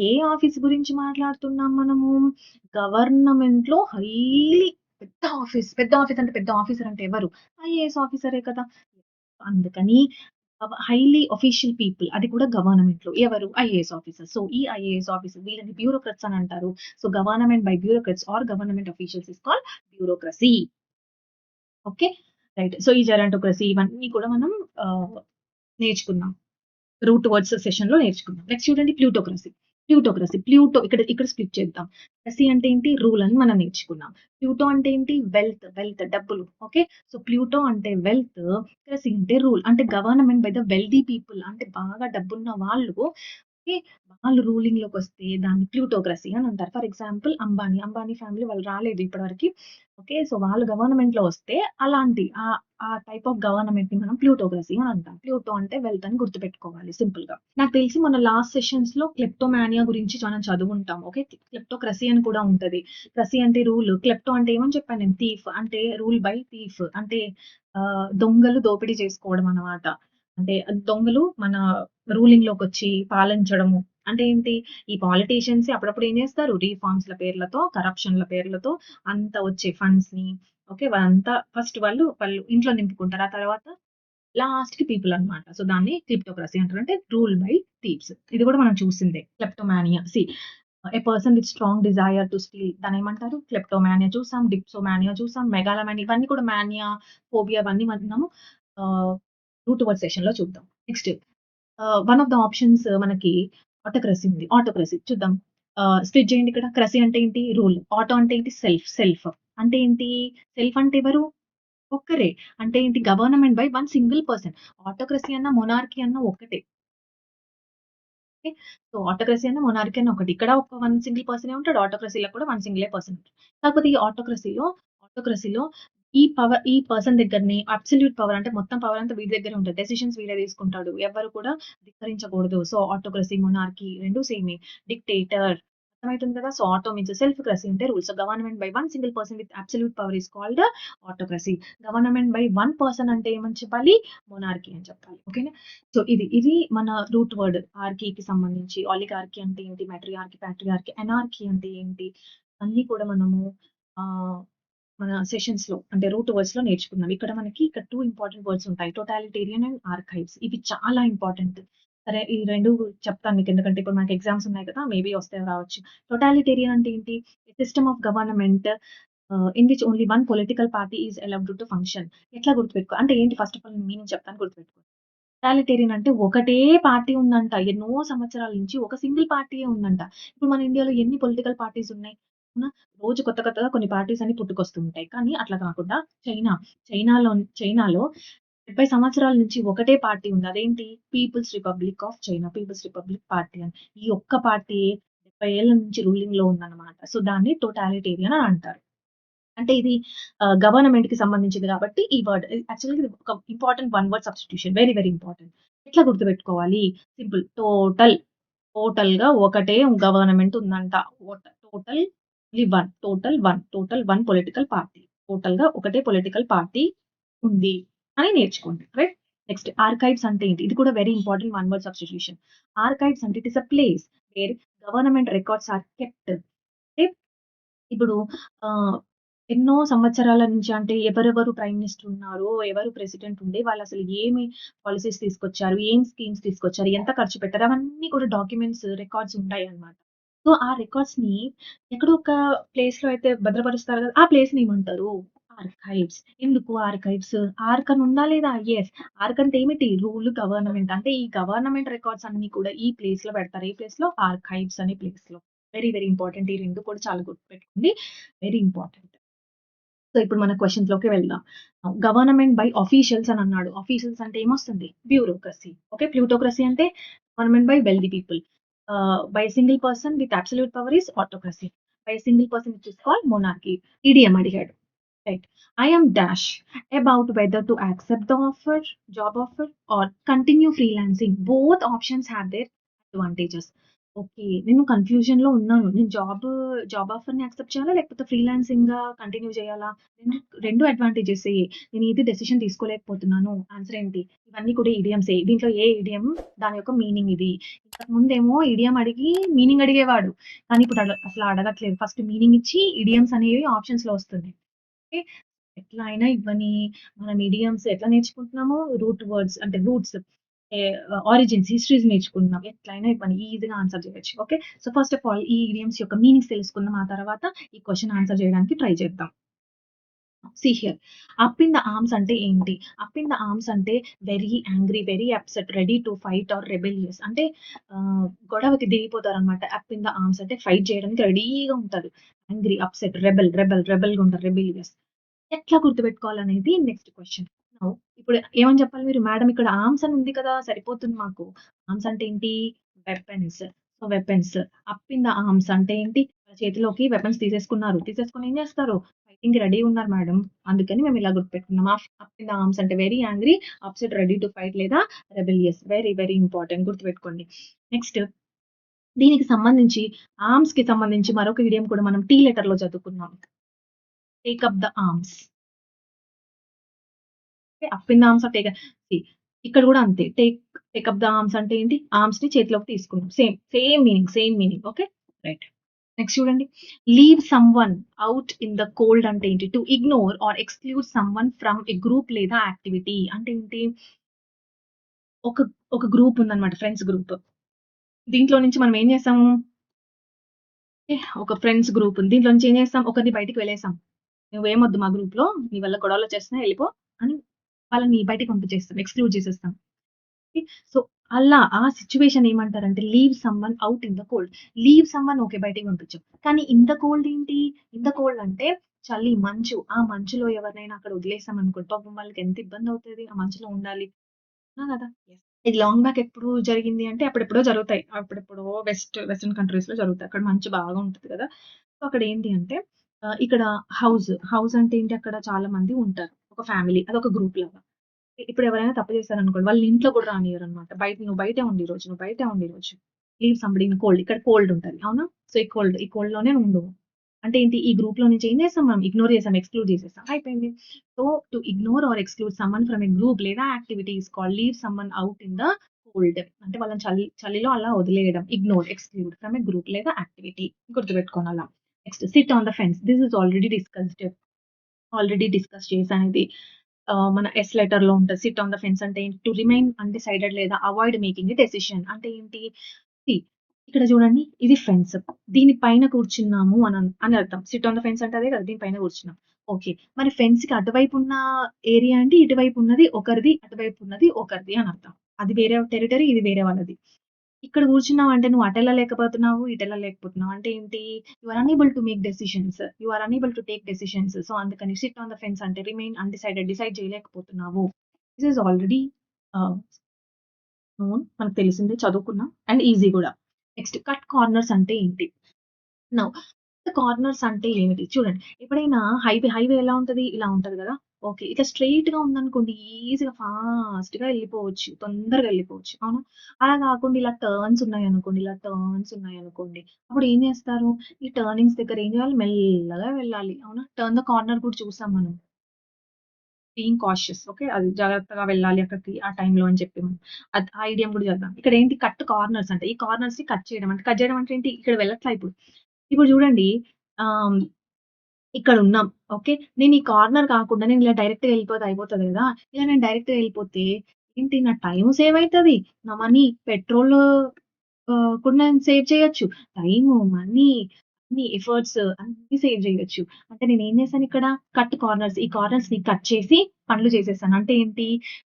ఏ ఆఫీస్ గురించి మాట్లాడుతున్నాం మనము? గవర్నమెంట్‌లో పెద్ద ఆఫీస్ అంటే పెద్ద ఆఫీసర్ అంటే ఎవరు? ఐఏఎస్ ఆఫీసరే కదా! అందుకని హైలీ ఆఫీషియల్ పీపుల్ అది కూడా గవర్నమెంట్‌లో. ఎవరు? IAS officers. సో, ఈ ఐఏఎస్ ఆఫీసర్ వీళ్ళని బ్యూరోక్రాట్స్ అని అంటారు. So, government by bureaucrats or government officials is called bureaucracy. Okay. Right. So, ఈ జెరాంటోక్రసీ ఇవన్నీ కూడా మనం ఆహ్, నేర్చుకున్నాం. రూట్ వర్డ్స్ సెషన్‌లో నేర్చుకున్నాం. నెక్స్ట్ చూడండి ప్లూటో ఇక్కడ ఇక్కడ స్ప్లిట్ చేద్దాం. క్రసీ అంటే ఏంటి? రూల్ అని మనం నేర్చుకున్నాం. ప్లూటో అంటే ఏంటి? వెల్త్ డబ్బులు. ఓకే. సో, ప్లూటో అంటే వెల్త్, క్రసీ అంటే రూల్. అంటే government by the wealthy people అంటే బాగా డబ్బున్న వాళ్ళు ఓకే. వాళ్ళు రూలింగ్‌లోకొస్తే దాన్ని ప్లూటోక్రసీ అని అంటారు. ఫర్ ఎగ్జాంపుల్ అంబానీ ఫ్యామిలీ వాళ్ళు రాలేదు ఇప్పటివరకి. ఓకే. సో, వాళ్ళు గవర్నమెంట్‌లో వస్తే అలాంటి ఆ టైప్ ఆఫ్ గవర్నమెంట్‌ని మనం ప్లూటోక్రసీ అని అంటాం. ప్లూటో అంటే వెల్త్ అని గుర్తుపెట్టుకోవాలి సింపుల్‌గా. నాకు తెలిసి మన లాస్ట్ సెషన్స్‌లో క్లెప్టోమానియా గురించి మనం చదువుంటాం. ఓకే. క్లెప్టోక్రసీ అని కూడా ఉంటది. క్రసీ అంటే రూల్. క్లెప్టో అంటే ఏమని చెప్పాను నేను? థీఫ్ అంటే రూల్ బై థీఫ్ అంటే దొంగలు దోపిడీ చేసుకోవడం అన్నమాట. అంటే దొంగలు మన రూలింగ్‌లోకొచ్చి పాలించడము. అంటే ఏంటి? ఈ పాలిటీషియన్సే అప్పుడప్పుడు ఏం చేస్తారు? రీఫార్మ్స్‌ల పేర్లతో, కరప్షన్‌ల పేర్లతో అంత వచ్చే ఫండ్స్‌ని ఓకే. వాళ్ళంతా ఫస్ట్ వాళ్ళు ఇంట్లో నింపుకుంటారు. ఆ తర్వాత లాస్ట్‌కి పీపుల్ అన్నమాట. సో, దాన్ని క్లిప్టోక్రసీ అంటారు. అంటే రూల్ బై థీవ్స్. ఇది కూడా మనం చూసిందే. Kleptomania. A person with strong desire to steal దాన్నేమంటారు? క్లెప్టోమానియా చూసాం, డిప్సోమానియా చూసాం, మెగాలోమానియా ఇవన్నీ కూడా మానియా, ఫోబియా ఇవన్నీ మనము ఆహ్, రూట్ వర్డ్ సెషన్‌లో చూద్దాం. Next one of the options మనకి ఆటోక్రసీ ఉంది. ఆటోక్రసీ చూద్దాం. స్ప్లిట్ చేయండి ఇక్కడ. క్రసీ అంటే ఏంటి? రూల్. ఆటో అంటే ఏంటి? సెల్ఫ్. అంటే ఏంటి? సెల్ఫ్ అంటే ఎవరు? ఒక్కరే. అంటే ఏంటి? Government by one single person. Autocracy అన్నా, మొనార్కీ అన్నా ఒక్కటే. ఓకే. సో, ఆటోక్రసీ అన్నా, మొనార్కీ అన్నా ఒకటి. ఇక్కడ ఒక వన్ సింగిల్ పర్సనే ఉంటాడు. ఆటోక్రసీలో కూడా వన్ సింగిలే పర్సన్ ఉంటాడు. కాకపోతే ఈ ఆటోక్రసీలో ఈ పర్సన్ దగ్గరనే అబ్సల్యూట్ పవర్ అంటే మొత్తం పవర్ అంతా వీడి దగ్గరే ఉంటది. డెసిషన్స్ వీడే తీసుకుంటాడు. ఎవ్వరు కూడా ధిక్కరించకూడదు. సో, ఆటోక్రసీ, మొనార్కీ 2 సేమే. డిక్టేటర్ అర్థమైతుంది కదా! సో, ఆటో మీన్స్ సెల్ఫ్, క్రసీ అంటే rule. So, government by one single person with absolute power is called autocracy. Government by one person అంటే ఏమని చెప్పాలి? మొనార్కీ అని చెప్పాలి. ఓకేనా? సో, ఇది మన రూట్ వర్డ్ ఆర్కీకి సంబంధించి. ఆలిగార్కీ అంటే ఏంటి? మెట్రియార్కీ, పాట్రియార్కీ, ఎనార్కీ అంటే ఏంటి? అన్నీ కూడా మనము ఆహ్, మన సెషన్స్‌లో అంటే రూట్ వర్డ్స్‌లో నేర్చుకున్నాం. ఇక్కడ 2 ఇంపార్టెంట్ వర్డ్స్ ఉంటాయి. టోటాలిటేరియన్ అండ్ ఆర్కైవ్స్. ఇవి చాలా ఇంపార్టెంట్. సరే ఈ 2 చెప్తాను మీకు. ఎందుకంటే ఇప్పుడు మనకి ఎగ్జామ్స్ ఉన్నాయి కదా! మేబీ వస్తాయో రావచ్చు. టోటాలిటేరియన్ అంటే ఏంటి? System of government in which only one political party is allowed to function. ఎట్లా గుర్తుపెట్టుకో అంటే ఏంటి ఫస్ట్ ఆఫ్ ఆల్ నేను మీనింగ్ చెప్తాను గుర్తుపెట్టుకో. టోటాలిటేరియన్ అంటే ఒకటే పార్టీ ఉందంట. ఎన్నో సంవత్సరాల నుంచి ఒక సింగిల్ పార్టీయే ఉందంట. ఇప్పుడు మన ఇండియాలో ఎన్ని పొలిటికల్ పార్టీస్ ఉన్నాయి? అవునా? రోజు కొత్తగా కొన్ని పార్టీస్ అన్ని పుట్టుకొస్తూ ఉంటాయి. కానీ అట్లా కాకుండా చైనా, చైనాలో చైనాలో 70 సంవత్సరాల నుంచి ఒకటే పార్టీ ఉంది. అదేంటి? People's Republic of China. People's Republic party అని. ఈ ఒక్క పార్టీ 70 ఏళ్ల నుంచి రూలింగ్‌లో ఉందన్నమాట. సో, దాన్ని టోటాలిటేరియన్ అని అంటారు. అంటే ఇది గవర్నమెంట్‌కి సంబంధించింది కాబట్టి ఈ వర్డ్ యాక్చువల్‌గా ఇది ఒక important one word substitution. Very, very important. ఎట్లా గుర్తుపెట్టుకోవాలి? సింపుల్. టోటల్‌గా ఒకటే గవర్నమెంట్ ఉందంట. Total one political party. టోటల్‌గా ఒకటే పొలిటికల్ పార్టీ ఉంది అని నేర్చుకోండి. రైట్? నెక్స్ట్ ఆర్కైవ్స్ అంటే ఏంటి? ఇది కూడా very important one word substitution. Archives అంటే it is a place where government records are kept. అంటే ఇప్పుడు ఆహ్, ఎన్నో సంవత్సరాల నుంచి అంటే ఎవరెవరు ప్రైమ్ మినిస్టర్ ఉన్నారు, ఎవరు ప్రెసిడెంట్ ఉండే, వాళ్ళసలు ఏమి పాలిసీస్ తీసుకొచ్చారు, ఏం స్కీమ్స్ తీసుకొచ్చారు, ఎంత ఖర్చు పెట్టారు, అవన్నీ కూడా డాక్యుమెంట్స్, రికార్డ్స్ ఉంటాయన్నమాట. సో, ఆ రికార్డ్స్‌ని ఎక్కడో ఒక ప్లేస్‌లో అయితే భద్రపరుస్తారు కదా! ఆ ప్లేస్‌ని ఏమంటారు? ఆర్కైవ్స్. ఎందుకు ఆర్కైవ్స్? ఆర్క్ అని ఉందా లేదా? యెస్. ఆర్క్ అంటే ఏమిటి? Rule, government. అంటే ఈ గవర్నమెంట్ రికార్డ్స్ అన్నీ కూడా ఈ ప్లేస్‌లో పెడతారు. ఏ ప్లేస్‌లో? ఆర్కైవ్స్ అనే ప్లేస్‌లో. Very, very important. ఈ 2 కూడా చాలా గుర్తుపెట్టుకోండి. Very important. సో, ఇప్పుడు మన క్వెషన్స్‌లోకి వెళ్దాం. గవర్నమెంట్ బై ఆఫీషియల్స్ అని అన్నాడు. ఆఫీషియల్స్ అంటే ఏమొస్తుంది? బ్యూరోక్రసీ. ఓకే. ప్లూటోక్రసీ అంటే government by wealthy people. By single person with absolute power is autocracy. By single person which is called monarchy. Idiom అడిగాడు. Right. I am dash about whether to accept the offer, job offer or continue freelancing. Both options have their advantages. Okay. నేను కన్‌ఫ్యూజన్‌లో ఉన్నాను. నేను జాబ్ ఆఫర్‌ని యాక్సెప్ట్ చేయాలా? లేకపోతే ఫ్రీలాన్సింగ్‌గా కంటిన్యూ చేయాలా? 2 అడ్వాంటేజెసే. నేను ఏది డెసిషన్ తీసుకోలేకపోతున్నాను. ఆన్సర్ ఏంటి? ఇవన్నీ కూడా ఇడియమ్సే. దీంట్లో ఏ ఇడియం దాని యొక్క మీనింగ్ ఇది. ఇంతకుముందేమో ఇడియం అడిగి మీనింగ్ అడిగేవాడు. కానీ ఇప్పుడు అసలు అడగట్లేదు. ఫస్ట్ మీనింగ్ ఇచ్చి ఇడియమ్స్ అనేవి ఆప్షన్స్‌లో వస్తున్నాయి. ఓకే. ఎట్లా అయినా ఇవ్వని మనం ఇడియమ్స్ ఎట్లా నేర్చుకుంటున్నాము? రూట్ వర్డ్స్ అంటే రూట్స్ ఆరిజిన్స్, హిస్టరీస్ నేర్చుకుంటున్నాం. ఎట్లైనా ఇవ్వని ఈజీగా ఆన్సర్ చేయొచ్చు. Okay. So, first of all ఈ ఇడియమ్స్ యొక్క మీనింగ్స్ తెలుసుకుందాం. ఆ తర్వాత ఈ క్వెషన్ ఆన్సర్ చేయడానికి ట్రై చేద్దాం. See here. Up in the arms అంటే ఏంటి? అప్ ఇన్ ద ఆర్మ్స్ అంటే very angry, very upset, ready to fight or rebellious. అంటే గొడవకి దిగిపోతారనమాట. అప్ ఇన్ ద ఆర్మ్స్ అంటే ఫైట్ చేయడానికి రెడీగా ఉంటారు. యాంగ్రీ, అప్‌సెట్, రెబెల్‌గా ఉంటారు. రెబెలియస్. ఎట్లా గుర్తుపెట్టుకోవాలనేది నెక్స్ట్ క్వెషన్. నౌ ఇప్పుడు ఏమని చెప్పాలి మీరు? మేడం ఇక్కడ ఆర్మ్స్ అని ఉంది కదా! సరిపోతుంది మాకు. ఆర్మ్స్ అంటే ఏంటి? Weapons. So, weapons. Up in the arms అంటే ఏంటి? వాళ్ళ చేతిలోకి వెపన్స్ తీసేసుకున్నారు. తీసేసుకొని ఏం చేస్తారు? ఫైటింగ్‌కి రెడీగా ఉన్నారు మేడం. అందుకని మేము ఇలా గుర్తుపెట్టుకున్నాం. అప్ ఇన్ ద ఆర్మ్స్ అంటే very angry, upset, ready to fight లేదా రెబెలియస్. వెరీ, వెరీ ఇంపార్టెంట్ గుర్తుపెట్టుకోండి. నెక్స్ట్ దీనికి సంబంధించి ఆర్మ్స్‌కి సంబంధించి మరొక ఇడియం కూడా మనం టీ లెటర్‌లో చదువుకున్నాం. Take up the arms. Up in the arms or take see ఇక్కడ గూడా అంతే. టేక్ అప్ ద ఆర్మ్స్ అంటే ఏంటి? ఆర్మ్స్‌ని చేతిలోకి తీసుకున్నాం. Same meaning. Okay. Right. Next చూడండి. Leave someone out in the cold అంటే ఏంటి? To ignore or exclude someone from a group లేదా యాక్టివిటీ. అంటే ఏంటి? ఒక ఒక గ్రూప్ ఉందన్నమాట. Friends group. దీంట్లో నుంచి మనం ఏం చేసాము? ఒక ఫ్రెండ్స్ గ్రూప్ ఉంది. దీంట్లో నుంచి ఏం చేసాం? ఒకరిని బయటికి వెళ్ళేసాం. "నువ్వేమొద్దు మా గ్రూప్‌లో. నీ వల్ల గొడవలొచ్చేస్తున్నాయి ఎళ్ళిపో" అని వాళ్ళని బయటికి పంపించేస్తాం. ఎక్స్‌క్లూడ్ చేసేస్తాం. ఓకే. సో, అలా ఆ సిట్యుయేషన్ ఏమంటారంటే leave someone out in the cold. Leave someone okay. బయటికి పంపించాం. కానీ ఇన్ ద కోల్డ్ ఏంటి? ఇన్ ద కోల్డ్ అంటే చలి, మంచు. ఆ మంచులో ఎవరినైనా అక్కడ వదిలేసామనుకోండి పాపం వాళ్ళకి ఎంత ఇబ్బందవుతది. ఆ మంచులో ఉండాలి. అవునా కదా! ఇది లాంగ్ బ్యాక్ ఎప్పుడు జరిగింది అంటే అప్పుడెప్పుడో జరుగుతాయి. అప్పుడెప్పుడో వెస్టర్న్ కంట్రీస్‌లో జరుగుతాయి. అక్కడ మంచు బాగా ఉంటది కదా! సో, అక్కడ ఏంటి అంటే ఇక్కడ హౌస్ అంటే ఏంటి అక్కడ చాలా మంది ఉంటారు. ఒక ఫ్యామిలీ అదొక గ్రూప్ లాగా. ఇప్పుడు ఎవరైనా తప్పు చేశారనుకోండి వాళ్ళని ఇంట్లో కూడా రానియ్యరనమాట. "నువ్వు బయటే ఉండు ఈరోజు. నువ్వు బయటే ఉండు ఈరోజు. Leave somebody in cold." ఇక్కడ కోల్డ్ ఉంటది. అవునా? సో, ఈ కోల్డ్‌లోనే ఉండు. అంటే ఏంటి? ఈ గ్రూప్‌లో నుంచి ఏం చేసాం మనం? ఇగ్నోర్ చేసాం. ఎక్స్‌క్లూడ్ చేసేసాం. అయిపోయింది. So, to ignore or exclude someone from a group లేదా activity is called leave someone out in the cold. అంటే వాళ్ళని చలిలో అలా వదిలేయడం. Ignore, exclude from a group లేదా యాక్టివిటీ. గుర్తుపెట్టుకోండి అలా. Next sit on the fence. This is already discuss చేశాను ఇది. మన యెస్ లెటర్‌లో ఉంటది. సిట్ ఆన్ ద ఫెన్స్ అంటే ఏంటి? టు రిమైన్ అన్‌డిసైడెడ్ లేదా అవాయిడ్ మేకింగ్ ఎ డెసిషన్. అంటే ఏంటి? సీ ఇక్కడ చూడండి ఇది ఫెన్స్. దీని పైన కూర్చున్నాము అని అర్థం. సిట్ ఆన్ ద ఫెన్స్ అంటే అదే కదా! దీని పైన కూర్చున్నాం. ఓకే. మరి ఫెన్స్‌కి అటువైపు ఉన్న ఏరియా అంటే ఇటువైపు ఉన్నది ఒకరిది, అటువైపు ఉన్నది ఒకరిది అని అర్థం. అది వేరే టెరిటరీ, ఇది వేరే వాళ్ళది. ఇక్కడ కూర్చున్నావంటే నువ్వు అటెళ్ళలేకపోతున్నావు, ఇటెళ్ళలేకపోతున్నావు. అంటే ఏంటి? You are unable to make decisions. You are unable to take decisions. So, అందుకని సిట్ ఆన్ ద ఫెన్స్ అంటే రిమైన్ అన్‌డిసైడెడ్. డిసైడ్ చేయలేకపోతున్నావు. దిస్ ఈస్ ఆల్రెడీ నోన్, మనకు తెలిసిందే, చదువుకున్నాం అండ్ ఈజీ గూడా. నెక్స్ట్ కట్ కార్నర్స్ అంటే ఏంటి? నౌ కార్నర్స్ అంటే ఏమిటి? చూడండి. ఎప్పుడైనా హైవే ఎలా ఉంటది? ఇలా ఉంటది గదా! ఓకే. ఇట్లా స్ట్రెయిట్‌గా ఉందనుకోండి ఈజీగా ఫాస్ట్‌గా ఎళ్ళిపోవచ్చు. తొందరగా ఎళ్ళిపోవచ్చు. అవునా? అలా గాకుండా ఇలా టర్న్స్ ఉన్నాయనుకోండి. అప్పుడు ఏం జేస్తారు? ఈ టర్నింగ్స్ దగ్గర ఏం జేయాలి? మెల్లగా వెళ్ళాలి. అవునా? టర్న్ ద కార్నర్ కూడా చూసాం మనం. Being cautious. ఓకే. అది జాగ్రత్తగా వెళ్ళాలి అక్కడికి ఆ టైంలో అని చెప్పి మనం. ఆ ఐడియా కూడా చేద్దాం. ఇక్కడేంటి కట్ కార్నర్స్ అంటే, ఈ కార్నర్స్‌ని కట్ చేయడం అంటే, కట్ చేయడం అంటే ఏంటి? ఇక్కడ వెళ్ళట్లా ఇప్పుడు. ఇప్పుడు చూడండి ఆహ్, ఇక్కడున్నాం. ఓకే. నేను ఈ కార్నర్ కాకుండా నేను ఇలా డైరెక్ట్‌గా ఎళ్ళిపోతే అయిపోతది గదా! ఇలా నేను డైరెక్ట్‌గా ఎళ్ళిపోతే ఏంటి నా టైము సేవ్ అయితది. నా మనీ, పెట్రోలు కూడా నేను సేవ్ చేయొచ్చు. టైము, మనీ, అన్ని ఎఫర్ట్స్ అన్నీ సేవ్ జేయొచ్చు. అంటే నేనేం చేశానిక్కడ కట్ కార్నర్స్. ఈ కార్నర్స్‌ని కట్ చేసి పనులు చేసేసాను. అంటే ఏంటి?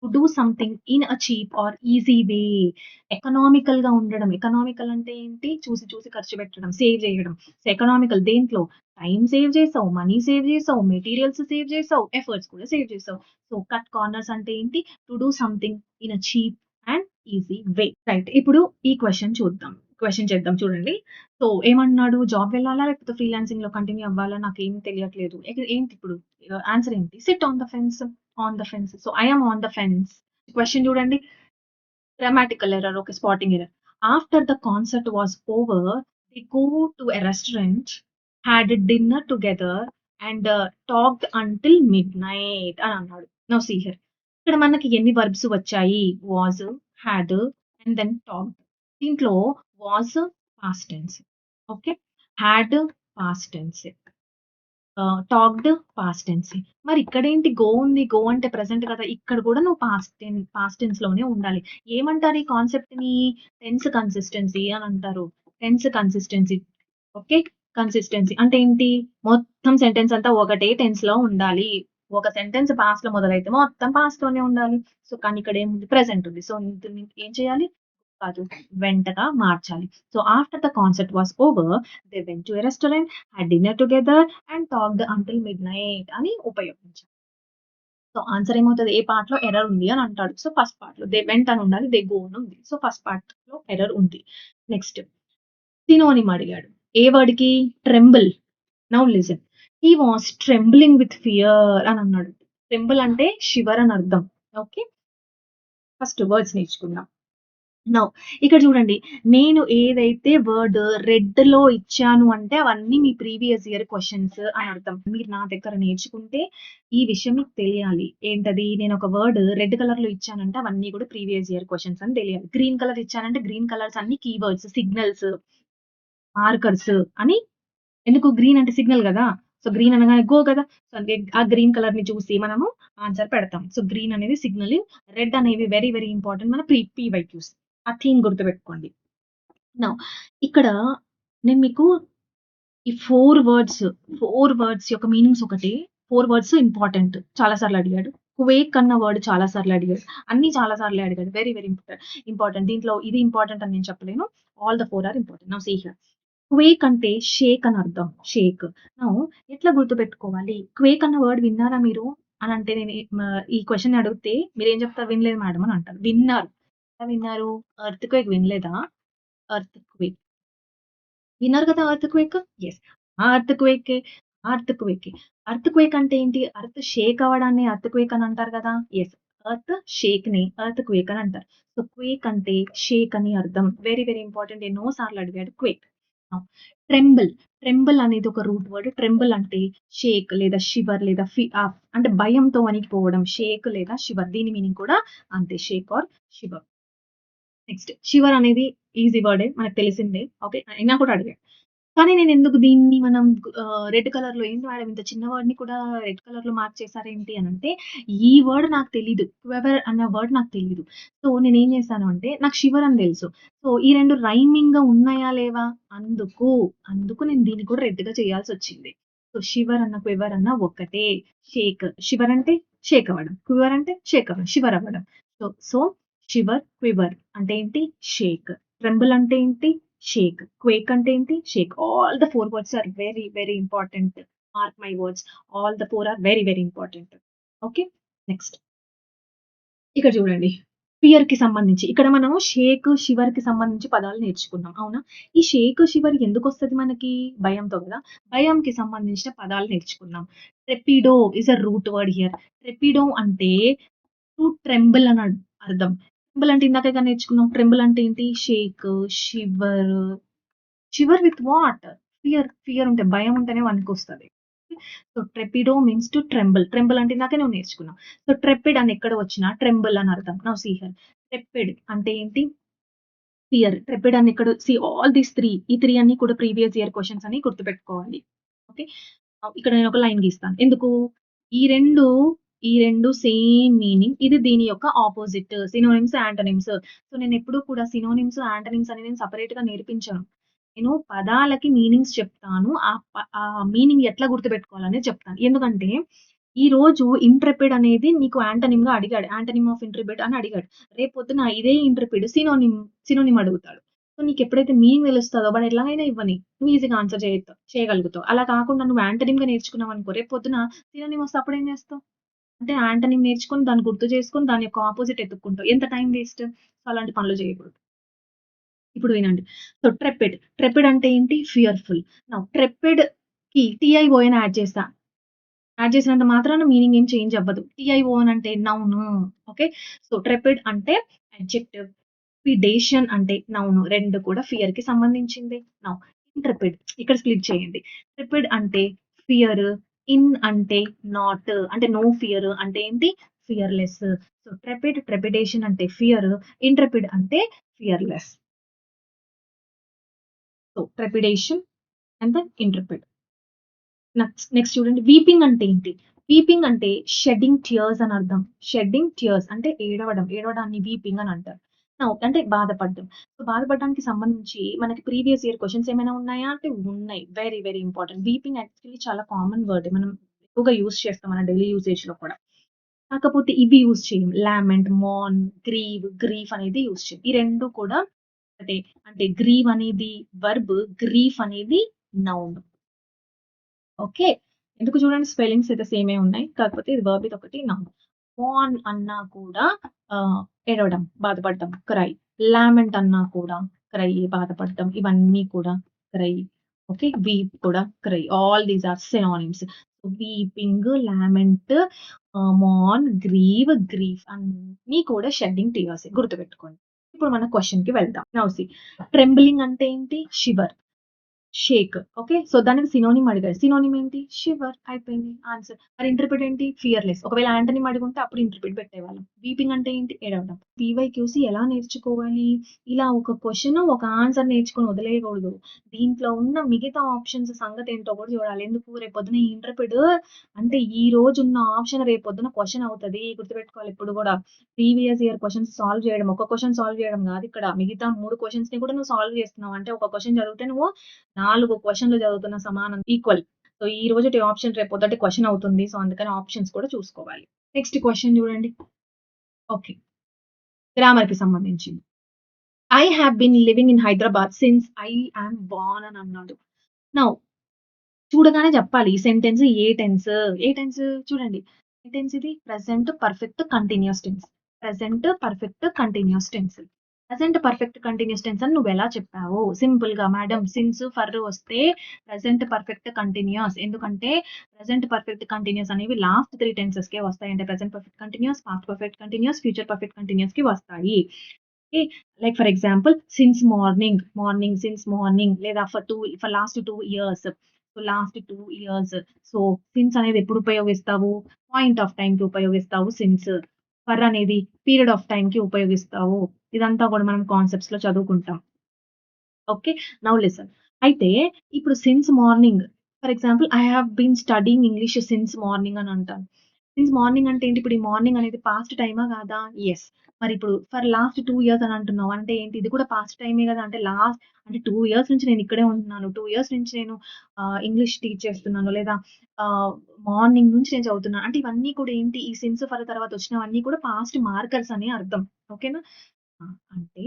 To do something in a cheap or easy way. ఎకనామికల్‌గా ఉండడం. ఎకనామికల్ అంటే ఏంటి? చూసి చూసి ఖర్చు పెట్టడం, సేవ్ జేయడం. సో, ఎకనామికల్ దేంట్లో? టైమ్ సేవ్ చేసావు, మనీ సేవ్ చేసావు, మెటీరియల్స్ సేవ్ చేసావు, ఎఫర్ట్స్ కూడా సేవ్ చేసావు. సో, కట్ కార్నర్స్ అంటే ఏంటి? To do something in a cheap and easy way. Right. ఇప్పుడు ఈ క్వెషన్ చూద్దాం. క్వెషన్ చేద్దాం చూడండి. సో, ఏమన్నాడు? జాబ్ వెళ్ళాలా? లేకపోతే ఫ్రీలాన్సింగ్‌లో కంటిన్యూ అవ్వాలా? నాకేం తెలియట్లేదు. ఏంటిప్పుడు? ఆన్సర్ ఏంటి? SIT on the fence. On the fence. So, I am on the fence. Question చూడండి. Grammatical error, okay, spotting error. After the concert was over, they go to a restaurant, had a dinner together, and talked until midnight అని అన్నాడు. Now see here. ఇక్కడ మనకి ఎన్ని వర్బ్స్ వచ్చాయి? Was, had and then talked. దీంట్లో was past tense. Okay. Had past tense. Talked past tense. మరి ఇక్కడేంటి గో ఉంది. గో అంటే ప్రెజెంట్ కదా! ఇక్కడ కూడా నువ్వు పాస్ట్ టెన్స్‌లోనే ఉండాలి. ఏమంటారు ఈ కాన్సెప్ట్‌ని? టెన్స్ కన్సిస్టెన్సీ అని అంటారు. Tense consistency. ఓకే. కన్సిస్టెన్సీ అంటే ఏంటి? మొత్తం సెంటెన్స్ అంతా ఒకటే టెన్స్‌లో ఉండాలి. ఒక సెంటెన్స్ పాస్ట్‌లో మొదలైతే మొత్తం పాస్ట్‌లోనే ఉండాలి. సో, కానీ ఇక్కడ ఏముంది? ప్రెజెంట్ ఉంది. సో, దీన్ని ఏం చేయాలి? కాదు. వెంటగా మార్చాలి. So, after the concert was over, they went to a restaurant, had dinner together and talked until midnight అని ఉపయోగించాలి. So, answer ఏమవుతది? ఏ పార్ట్‌లో ఎర్రర్ ఉంది అని అంటాడు. సో, ఫస్ట్ పార్ట్‌లో దే వెంట్ అని ఉండాలి. దే గో అని ఉంది. సో, ఫస్ట్ పార్ట్‌లో ఎర్రర్ ఉంది. నెక్స్ట్ సినోనిమ్ అడిగాడు. ఏ వర్డ్‌కి? Tremble. Now listen. He was trembling with fear అని అన్నాడు. ట్రెంబుల్ అంటే షివర్ అని అర్థం. ఓకే. ఫస్ట్ వర్డ్స్ నేర్చుకుందాం. నౌ ఇక్కడ చూడండి. నేను ఏదైతే వర్డ్ రెడ్‌లో ఇచ్చాను అంటే అవన్నీ మీ ప్రీవియస్ ఇయర్ క్వెషన్స్ అని అర్థం. మీరు నా దగ్గర నేర్చుకుంటే ఈ విషయం మీకు తెలియాలి. ఏంటది? నేను ఒక వర్డ్ రెడ్ కలర్‌లో ఇచ్చానంటే అవన్నీ కూడా ప్రీవియస్ ఇయర్ క్వెషన్స్ అని తెలియాలి. గ్రీన్ కలర్ ఇచ్చానంటే గ్రీన్ కలర్స్ అన్ని కీవర్డ్స్, సిగ్నల్స్, మార్కర్స్ అని. ఎందుకు? గ్రీన్ అంటే సిగ్నల్ గదా! సో, గ్రీన్ అనగానే గో గదా! సో, అందుకే ఆ గ్రీన్ కలర్‌ని చూసి మనము ఆన్సర్ పెడతాం. సో, గ్రీన్ అనేది సిగ్నల్. రెడ్ అనేవి వెరీ, వెరీ ఇంపార్టెంట్ మన పీవైక్యూస్. ఆ థీమ్ గుర్తుపెట్టుకోండి. నౌ ఇక్కడ నేను మీకు ఈ 4 వర్డ్స్ యొక్క మీనింగ్స్ ఒకటే. 4 వర్డ్స్ ఇంపార్టెంట్. చాలా సార్లు అడిగాడు. క్వేక్ అన్న వర్డ్ చాలా సార్లు అడిగాడు. అన్నీ చాలా సార్లే అడిగాడు. Very, very important. దీంట్లో ఇది ఇంపార్టెంట్ అని నేను చెప్పలేను. All the 4 are important. Now see here. Quake అంటే షేక్ అని అర్థం. షేక్. నౌ ఎట్లా గుర్తుపెట్టుకోవాలి? క్వేక్ అన్న వర్డ్ విన్నారా మీరు? అని అంటే నేను ఈ క్వెషన్ అడిగితే మీరేం చెప్తారు? వినలేదు మేడం అని అంటారు. విన్నారు. ఎలా విన్నారు? ఎర్త్‌క్వేక్ వినలేదా? ఎర్త్‌క్వేక్. విన్నారు కదా! ఎర్త్‌క్వేక్? యెస్. ఆ ఎర్త్‌క్వేకే. ఆ ఎర్త్‌క్వేకే. ఎర్త్‌క్వేక్ అంటే ఏంటి? ఎర్త్ షేక్ అవ్వడాన్ని ఎర్త్‌క్వేక్ అని అంటారు కదా! యెస్. ఎర్త్ షేక్‌ని ఎర్త్‌క్వేక్ అని అంటారు. సో, క్వేక్ అంటే షేక్ అని అర్థం. Very, very important. ఎన్నో సార్లు అడిగాడు క్వేక్. Now tremble. ట్రెంబుల్ అనేది ఒక రూట్ వర్డ్. ట్రెంబుల్ అంటే షేక్ లేదా షివర్ లేదా అంటే భయంతో వణికిపోవడం. షేక్ లేదా షివర్. దీని మీనింగ్ కూడా అంతే. Shake or shiver. Next shiver అనేది ఈజీ వర్డే. మనకు తెలిసిందే. ఓకే. అయినా కూడా అడిగాడు. కానీ నేనెందుకు దీన్ని మనం రెడ్ కలర్‌లో ఏంటి మేడం ఇంత చిన్న వర్డ్‌ని కూడా రెడ్ కలర్‌లో మార్క్ చేసారేంటి అనంటే, ఈ వర్డ్ నాకు తెలీదు. క్వెవర్ అన్న వర్డ్ నాకు తెలీదు. సో, నేనేం చేశాను అంటే, నాకు షివర్ అని తెలుసు. సో, ఈ 2 రైమింగ్‌గా ఉన్నాయా లేవా? అందుకు నేను దీన్ని కూడా రెడ్‌గా చేయాల్సొచ్చింది. సో, షివర్ అన్న, క్వెవర్ అన్న ఒక్కటే. షేక్. షివర్ అంటే షేక్ అవ్వడం. క్వివర్ అంటే షేక్ అవ్వడం. షివర్ అవ్వడం. సో, షివర్, క్వివర్ అంటే ఏంటి? షేక్. ట్రెంబుల్ అంటే ఏంటి? షేక్. క్వేక్ అంటే ఏంటి? Shake. All the 4 words are very, very important. Mark my words. All the 4 are very, very important. Okay. Next. ఇక్కడ చూడండి. ఫియర్‌కి సంబంధించి ఇక్కడ మనం షేక్, షివర్‌కి సంబంధించి పదాలు నేర్చుకున్నాం. అవునా? ఈ షేక్, షివర్ ఎందుకొస్తది మనకి? భయంతో గదా! భయంకి సంబంధించిన పదాలు నేర్చుకున్నాం. Trepido is a root word here. Trepido అంటే టు ట్రెంబుల్ అని అర్థం. ట్రెంబుల్ అంటే ఇందాకగా నేర్చుకున్నాం. ట్రెంబుల్ అంటే ఏంటి? Shake, shiver, shiver with what? Fear ఉంటే భయం ఉంటేనే వణుకొస్తది. So, trepido means to tremble. Tremble అంటే ఇందాకే నువ్వు నేర్చుకున్నావు. సో, ట్రెపిడ్ అని ఎక్కడ వచ్చినా ట్రెంబుల్ అని అర్థం. Now see here. ట్రెపిడ్ అంటే ఏంటి? ఫియర్. ట్రెపిడ్ అని ఇక్కడ ఆల్ దీస్ 3 ఈ 3 అన్నీ కూడా ప్రీవియస్ ఇయర్ క్వెషన్స్ అని గుర్తుపెట్టుకోవాలి. ఓకే. ఇక్కడ నేను ఒక లైన్ గీస్తాను. ఎందుకు? ఈ 2, ఈ 2 సేమ్ మీనింగ్. ఇది దీని యొక్క అపోజిట్. Synonyms, antonyms. సో, నేనెప్పుడు కూడా సినోనిమ్స్, యాంటోనిమ్స్ అని నేను సెపరేట్‌గా నేర్పించను. నేను పదాలకి మీనింగ్స్ చెప్తాను. ఆ మీనింగ్ ఎట్లా గుర్తుపెట్టుకోవాలనేది చెప్తాను. ఎందుకంటే, ఈరోజు ఇంట్రెపిడ్ అనేది నీకు యాంటోనిమ్‌గా అడిగాడు. యాంటోనిమ్ ఆఫ్ ఇంట్రెపిడ్ అని అడిగాడు. రేపొద్దున ఇదే ఇంట్రెపిడ్ సినోనిమ్ అడుగుతాడు. సో, నీకెప్పుడైతే మీనింగ్ తెలుస్తదో వాడు ఎలాగైనా ఇవ్వని. నువ్వు ఈజీగా ఆన్సర్ చేయగలుగుతావు. అలా కాకుండా నువ్వు యాంటోనిమ్‌గా నేర్చుకున్నావనుకో, రేపు పొద్దున సినోనిమ్ వస్తే అప్పుడేం చేస్తావు? అంటే యాంటోనిమ్ నేర్చుకొని, దాన్ని గుర్తు చేసుకొని, దాని యొక్క అపోజిట్ ఎతుక్కుంటావు. ఎంత టైమ్ వేస్ట్. సో, అలాంటి పనులు చేయకూడదు. ఇప్పుడు వినండి. సో, ట్రెపిడ్. ట్రెపిడ్ అంటే ఏంటి? ఫియర్‌ఫుల్. నౌ ట్రెపిడ్‌కి టీఐఓఎన్ యాడ్ చేశా. యాడ్ చేసినంత మాత్రాన మీనింగ్ ఏం చేంజ్ అవ్వదు. టీఐఓఎన్ అంటే నౌను. ఓకే. సో, ట్రెపిడ్ అంటే అడ్జెక్టివ్. ట్రెపిడేషన్ అంటే నౌన్. 2 కూడా ఫియర్‌కి సంబంధించిందే. నౌ ఇంట్రెపిడ్ ఇక్కడ స్ప్లిట్ చేయండి. ట్రెపిడ్ అంటే ఫియర్, ఇన్ అంటే నాట్ అంటే నో ఫియర్ అంటే ఏంటి? ఫియర్‌లెస్. సో, ట్రెపిడేషన్ అంటే ఫియర్, ఇంట్రెపిడ్ అంటే fearless. So, trepidation and then intrepid. Next చూడండి. వీపింగ్ అంటే ఏంటి? వీపింగ్ అంటే షెడ్డింగ్ టియర్స్ అని అర్థం. షెడ్డింగ్ టియర్స్ అంటే ఏడవడం. ఏడవడాన్ని వీపింగ్ అని అంటారు. అంటే బాధపడడం. సో, బాధపడడానికి సంబంధించి మనకి ప్రీవియస్ ఇయర్ క్వెషన్స్ ఏమైనా ఉన్నాయా? అంటే ఉన్నాయి. Very, very important. Weeping actually చాలా కామన్ వర్డ్. మనం ఎక్కువగా యూజ్ చేస్తాం మన డైలీ యూసేజ్‌లో కూడా. కాకపోతే ఇవి యూజ్ చేయం. లామెంట్, మోర్న్, గ్రీఫ్ అనేది యూజ్ చేయం. ఈ 2 కూడా ఒకటే. అంటే గ్రీవ్ అనేది వర్బ్, గ్రీఫ్ అనేది నౌన్. ఓకే. ఎందుకు చూడండి స్పెల్లింగ్స్ అయితే సేమే ఉన్నాయి. కాకపోతే ఇది వర్బ్ ఇదొకటి నౌన్. మోర్న్ అన్నా కూడా ఏడవడం, బాధపడడం, క్రై. లామెంట్ అన్నా కూడా క్రై, బాధపడడం. ఇవన్నీ కూడా క్రై. ఓకే. వీప్ కూడా cry. All these are synonyms. Weeping, lament, mourn, grief అన్నీ కూడా షెడ్డింగ్ టియర్సే గుర్తుపెట్టుకోండి. ఇప్పుడు మన క్వెషన్‌కి వెళ్దాం. నౌ సీ ట్రెంబ్లింగ్ అంటే ఏంటి? షివర్. షేక్. ఓకే. సో, దానికి సినోనిమ్ అడిగాడు. సినోనిమ్ ఏంటి? షివర్ అయిపోయింది ఆన్సర్. మరి ఇంటర్ప్రిట్ ఏంటి? ఫియర్‌లెస్. ఒకవేళ యాంటోనిమ్ అడిగుంటే అప్పుడు ఇంటర్ప్రిట్ పెట్టేవాళ్ళం. వీపింగ్ అంటే ఏంటి? ఏడవడం. పీవైక్యూసీ ఎలా నేర్చుకోవాలి? ఇలా ఒక క్వెషన్, ఒక ఆన్సర్ నేర్చుకొని వదిలేయకూడదు. దీంట్లో ఉన్న మిగతా ఆప్షన్స్ సంగతేంటో కూడా చూడాలి. ఎందుకు? రేపొద్దున ఈ ఇంటర్ప్రిట్ అంటే ఈ రోజున్న ఆప్షన్ రేపొద్దున క్వెషన్ అవుతది. గుర్తుపెట్టుకోవాలి ఎప్పుడు గూడా. ప్రీవియస్ ఇయర్ క్వెషన్స్ సాల్వ్ చేయడం, ఒక క్వెషన్ సాల్వ్ చేయడం గాదిక్కడ. మిగతా 3 క్వెషన్స్‌ని కూడా నువ్వు సాల్వ్ చేస్తున్నావు. అంటే ఒక క్వెషన్ చదివితే నువ్వు 4 క్వెషన్‌లు చదువుతున్న సమానం ఈక్వల్. సో, ఈ రోజుటి ఆప్షన్ రేపు పొద్దుటి క్వెషన్ అవుతుంది. సో, అందుకని ఆప్షన్స్ కూడా చూసుకోవాలి. నెక్స్ట్ క్వెషన్ చూడండి. ఓకే. గ్రామర్‌కి సంబంధించింది. I have been living in Hyderabad since I am born అని అన్నాడు. నౌ చూడగానే చెప్పాలి. ఈ సెంటెన్స్ ఏ టెన్స్ చూడండి. ఏ టెన్స్ ఇది? Present perfect continuous tense. Present perfect continuous tense. Present perfect continuous tense అని నువ్వెలా చెప్పావు? సింపుల్‌గా మేడమ్ సిన్స్, ఫర్ వస్తే ప్రెజెంట్ పర్ఫెక్ట్ కంటిన్యూయస్. ఎందుకంటే ప్రెజెంట్ పర్ఫెక్ట్ కంటిన్యూయస్ అనేవి లాస్ట్ 3 టెన్సెస్‌కే వస్తాయి. అంటే present perfect continuous, past perfect continuous, future perfect కంటిన్యూయస్‌కి వస్తాయి. Okay. Like for example since since morning లేదా for last 2 years. So, last 2 years. So, since అనేది ఎప్పుడు ఉపయోగిస్తావు? పాయింట్ ఆఫ్ టైమ్‌కి ఉపయోగిస్తావు సిన్స్. ఫర్ అనేది పీరియడ్ ఆఫ్ టైమ్‌కి ఉపయోగిస్తావు. ఇదంతా కూడా మనం కాన్సెప్ట్స్‌లో చదువుకుంటాం. ఓకే. Now listen. అయితే ఇప్పుడు since morning for example I have been studying English since morning అని అంటాను. సిన్స్ మార్నింగ్ అంటే ఏంటి? ఇప్పుడు ఈ మార్నింగ్ అనేది పాస్ట్ టైమా కాదా? యెస్. మరి ఇప్పుడు ఫర్ లాస్ట్ 2 ఇయర్స్ అని అంటున్నావు. అంటే ఏంటి? ఇది కూడా పాస్ట్ టైమే గదా! అంటే 2 ఇయర్స్ నుంచి నేను ఇక్కడే ఉంటున్నాను. 2 ఇయర్స్ నుంచి నేను ఇంగ్లీష్ టీచ్ చేస్తున్నాను. లేదా ఆహ్, మార్నింగ్ నుంచి నేను చదువుతున్నాను. అంటే ఇవన్నీ కూడా ఏంటి? ఈ సిన్స్ ఫర్ తర్వాత వచ్చినవన్నీ కూడా పాస్ట్ మార్కర్స్ అని అర్థం. ఓకేనా? ఆ! అంటే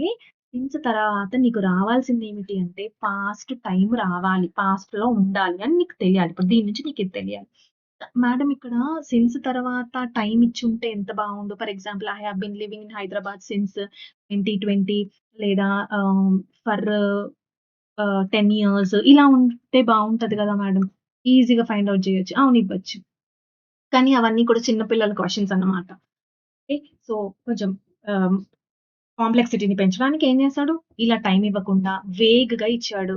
సిన్స్ తర్వాత నీకు రావాల్సిందేమిటి అంటే పాస్ట్ టైమ్ రావాలి. పాస్ట్‌లో ఉండాలి అని నీకు తెలియాలి. ఇప్పుడు దీని నుంచి నీకిది తెలియాలి. మేడం ఇక్కడ సిన్స్ తర్వాత టైమ్ ఇచ్చుంటే ఎంత బావుండు. For example I have been living in Hyderabad since 2020 లేదా ఫర్ 10 ఇయర్స్ ఇలా ఉంటే బావుంటది గదా మేడం. ఈజీగా ఫైండ్ ఔట్ జేయొచ్చు. అవును ఇవ్వచ్చు. కానీ అవన్నీ కూడా చిన్న పిల్లల క్వెషన్స్ అన్నమాట. ఓకే. సో, కొంచెం ఆహ్, కాంప్లెక్సిటీని పెంచడానికి ఏం చేశాడు? ఇలా టైమ్ ఇవ్వకుండా వేగ్‌గా ఇచ్చాడు.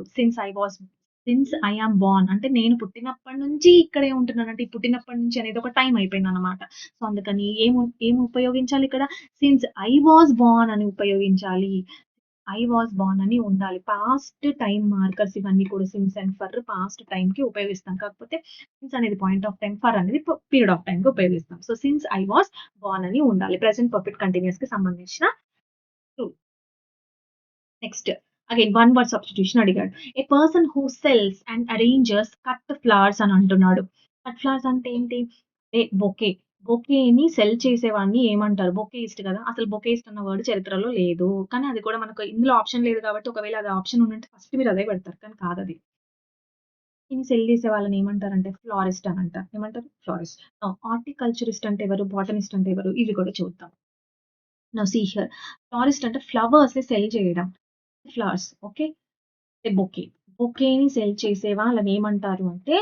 సిన్స్ ఐ యామ్ బోర్న్ అంటే నేను పుట్టినప్పటి నుంచి ఇక్కడే ఉంటున్నాను. అంటే ఈ పుట్టినప్పటి నుంచి అనేది ఒక టైమ్ అయిపోయిందన్నమాట. సో, అందుకని ఏమి ఉపయోగించాలి ఇక్కడ? సిన్స్ ఐ వాస్ బోర్న్ అని ఉపయోగించాలి. ఐ వాస్ బోర్న్ అని ఉండాలి. పాస్ట్ టైమ్ మార్కర్స్ ఇవన్నీ కూడా సిన్స్ అండ్ ఫర్ పాస్ట్ టైమ్‌కి ఉపయోగిస్తాం. కాకపోతే సిన్స్ అనేది పాయింట్ ఆఫ్ టైమ్, ఫర్ అనేది పీరియడ్ ఆఫ్ టైమ్‌కి ఉపయోగిస్తాం. So, since I was born అని ఉండాలి. ప్రెజెంట్ పర్ఫెక్ట్ కంటిన్యూయస్‌కి సంబంధించిన true. Next again one word substitution అడిగాడు. A person who sells and arranges cut flowers అని అంటున్నాడు. కట్ ఫ్లవర్స్ అంటే ఏంటి? బొకే. బొకేని సెల్ చేసేవాడిని ఏమంటారు? బొకేయిస్ట్ కదా! అసలు బొకేయిస్ట్ అన్న వర్డ్ చరిత్రలో లేదు. కానీ అది కూడా మనకు ఇందులో ఆప్షన్ లేదు కాబట్టి ఒకవేళ అది ఆప్షన్ ఉండుంటే ఫస్ట్ మీరు అదే పెడతారు. కానీ కాదది. దీన్ని సెల్ చేసే వాళ్ళని ఏమంటారంటే ఫ్లోరిస్ట్ అని అంటారు. ఏమంటారు? ఫ్లోరిస్ట్. హార్టికల్చరిస్ట్ అంటే ఎవరు? బోటనిస్ట్ అంటే ఎవరు? ఇవి కూడా చూద్దాం. Now see here. ఫ్లోరిస్ట్ అంటే ఫ్లవర్స్‌ని సెల్ చేయడం. Flowers okay. బొకే. బొకేని సెల్ చేసే వాళ్ళనేమంటారు అంటే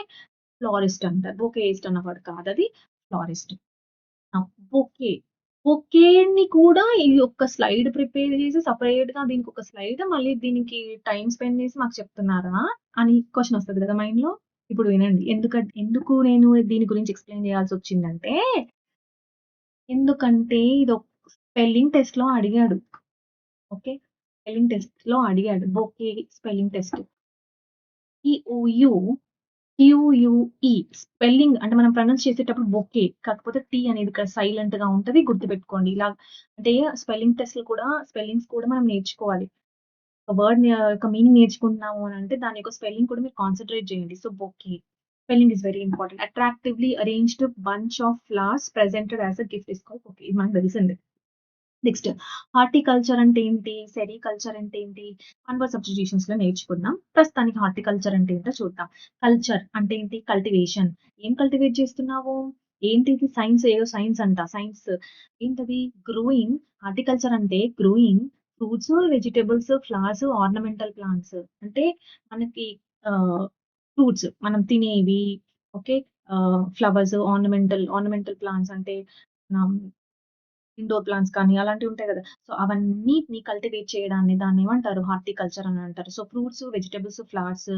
ఫ్లోరిస్ట్ అంటారు. బొకేయిస్ట్ అన్నవాడు కాదది. ఫ్లోరిస్ట్. ఆ! బొకే. బొకేని కూడా ఈ ఒక్క స్లైడ్ ప్రిపేర్ చేసి సెపరేట్‌గా దీనికొక స్లైడ్ మళ్ళీ దీనికి టైమ్ స్పెండ్ చేసి మాకు చెప్తున్నారా? అని క్వెషన్ వస్తది కదా మైండ్‌లో. ఇప్పుడు వినండి. ఎందుకు నేను దీని గురించి ఎక్స్‌ప్లెయిన్ చేయాల్సొచ్చిందంటే, ఎందుకంటే ఇదొక స్పెల్లింగ్ టెస్ట్‌లో అడిగాడు. ఓకే. స్పెల్లింగ్ టెస్ట్‌లో అడిగాడు. Bouquet spelling test. E O U Q U E spelling అంటే మనం ప్రొనౌన్స్ చేసేటప్పుడు బొకే. కాకపోతే టీ అనేది ఇక్కడ సైలెంట్‌గా ఉంటది. గుర్తుపెట్టుకోండి. ఇలా అంటే స్పెల్లింగ్ టెస్ట్‌లు కూడా స్పెల్లింగ్స్ కూడా మనం నేర్చుకోవాలి. ఒక వర్డ్ యొక్క మీనింగ్ నేర్చుకుంటున్నాము అనంటే దాని యొక్క స్పెల్లింగ్ కూడా మీరు కాన్సంట్రేట్ చేయండి. So, bouquet spelling is very important. Attractively arranged bunch of flowers presented as a gift is called bouquet. ఇది మనకు తెలిసిందే. నెక్స్ట్ హార్టికల్చర్ అంటే ఏంటి? సెరికల్చర్ అంటే ఏంటి? వన్ వర్డ్ సబ్స్టిట్యూషన్స్‌లో నేర్చుకుందాం. ప్రస్తుతానికి హార్టికల్చర్ అంటే ఏంటో చూద్దాం. కల్చర్ అంటే ఏంటి? కల్టివేషన్. ఏం కల్టివేట్ చేస్తున్నావు? ఏంటిది సైన్స్ ఏదో సైన్స్ అంట. సైన్స్ ఏంటది? గ్రోయింగ్ హార్టికల్చర్ అంటే growing fruits, vegetables, flowers, ornamental plants. అంటే మనకి ఆహ్, ఫ్రూట్స్ మనం తినేవి. ఓకే. ఫ్లవర్స్, ఆర్నమెంటల్ ప్లాంట్స్ అంటే మనం ఇండోర్ ప్లాంట్స్ కానీ అలాంటివి ఉంటాయి గదా! సో, అవన్నిటిని కల్టివేట్ చేయడాన్ని దాన్నేమంటారు? హార్టికల్చర్ అని అంటారు. So, fruits, vegetables, flowers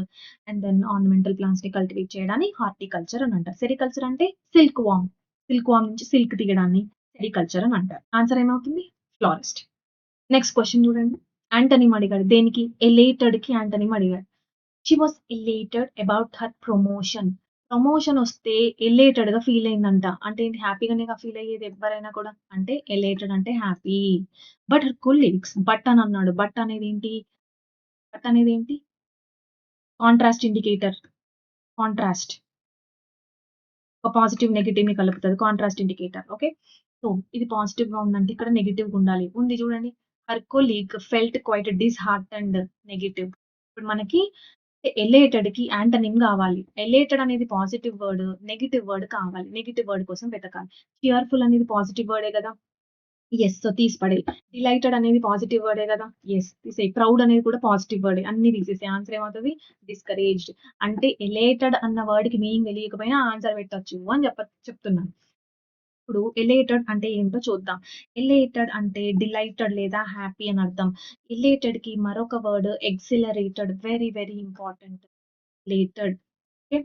and then ornamental ప్లాంట్స్‌ని కల్టివేట్ చేయడాన్ని హార్టికల్చర్ అని అంటారు. సెరికల్చర్ అంటే సిల్క్ వార్మ్. సిల్క్ వార్మ్ నుంచి సిల్క్ తీయడాన్ని సెరికల్చర్ అని అంటారు. ఆన్సర్ ఏమవుతుంది? ఫ్లోరిస్ట్. నెక్స్ట్ క్వెషన్ చూడండి. యాంటోనిమ్ అడిగాడు. దేనికి? ఎలేటెడ్‌కి యాంటోనిమ్ అడిగాడు. She was elated about her promotion. Promotion వస్తే ఎలేటెడ్‌గా ఫీల్ అయిందంట. అంటే ఏంటి హ్యాపీగానేగా ఫీల్ అయ్యేది ఎవ్వరైనా కూడా. అంటే ఎలేటెడ్ అంటే happy. But her colleagues but అని అన్నాడు. బట్ అనేది ఏంటి? Contrast indicator. కాంట్రాస్ట్. ఒక పాజిటివ్, నెగెటివ్‌ని కలుపుతది. Contrast indicator. ఓకే. సో, ఇది పాజిటివ్‌గా ఉందంటే ఇక్కడ నెగెటివ్‌గా ఉండాలి. ఉంది చూడండి. Her colleague felt quite disheartened negative. ఇప్పుడు మనకి ఎలేటెడ్‌కి యాంటోనిమ్ గావాలి. ఎలేటెడ్ అనేది పాజిటివ్ వర్డ్. నెగెటివ్ వర్డ్ కావాలి. నెగెటివ్ వర్డ్ కోసం వెతకాలి. చియర్‌ఫుల్ అనేది పాజిటివ్ వర్డే గదా! యెస్. సో, తీసి పడేయి. డిలైటెడ్ అనేది పాజిటివ్ వర్డే గదా! యెస్. తీసేయి. ప్రౌడ్ అనేది కూడా పాజిటివ్ వర్డే. అన్నీ తీసేసేయి. ఆన్సర్ ఏమవుతది? డిస్కరేజ్డ్. అంటే ఎలేటెడ్ అన్న వర్డ్‌కి మీనింగ్ తెలియకపోయినా ఆన్సర్ పెట్టొచ్చు అని చెప్తున్నాను. ఇప్పుడు ఎలేటెడ్ అంటే ఏంటో చూద్దాం. ఎలేటెడ్ అంటే డిలైటెడ్ లేదా హ్యాపీ అని అర్థం. ఎలేటెడ్‌కి మరొక word exhilarated very very important. Elated. Okay.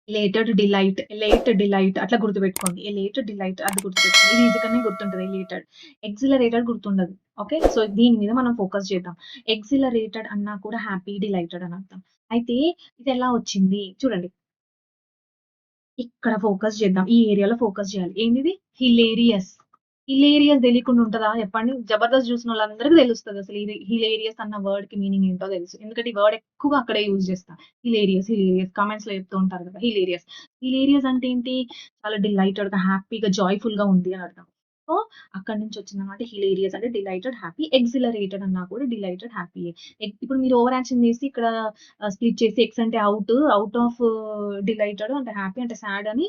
Elate delight అట్లా గుర్తుపెట్టుకోండి. ఎలేట్ డిలైట్ అది గుర్తుపెట్టుకోండి. ఇది ఈజీగానే గుర్తుంటది ఎలేటెడ్. ఎక్సిలరేటెడ్ గుర్తుండదు. ఓకే. సో, దీని మీద మనం ఫోకస్ చేద్దాం. ఎక్సిలరేటెడ్ అన్నా కూడా హ్యాపీ, డిలైటెడ్ అని అర్థం. అయితే ఇదెలా వచ్చింది? చూడండి. ఇక్కడ ఫోకస్ చేద్దాం. ఈ ఏరియాలో ఫోకస్ చేయాలి. ఏందిది? హిలేరియస్. హిలేరియస్ తెలియకుండా ఉంటదా చెప్పండి? 'జబర్దస్త్' చూసినోళ్ళందరికి తెలుస్తదసలు ఇది హిలేరియస్ అన్న వర్డ్‌కి మీనింగ్ ఏంటో తెలుసు. ఎందుకంటే ఈ వర్డ్ ఎక్కువగా అక్కడే యూజ్ చేస్తా. హిలేరియస్ కామెంట్స్‌లో చెప్తూ ఉంటారు కదా! హిలేరియస్. హిలేరియస్ అంటే ఏంటి? చాలా డిలైటెడ్‌గా, హ్యాపీగా, జాయ్‌ఫుల్‌గా ఉంది అని అర్థం. సో, అక్కడి నుంచి వచ్చిందన్నమాట హిలేరియస్ అంటే డిలైటెడ్, హ్యాపీ. ఎక్సిలరేటెడ్ అన్నా కూడా డిలైటెడ్, హ్యాపీయే. ఇప్పుడు మీరు ఓవర్ యాక్షన్ చేసి ఇక్కడ స్ప్లిట్ చేసి ఎక్స్ అంటే ఔట్ ఆఫ్ డిలైటెడ్ అంటే హ్యాపీ అంటే సాడ్ అని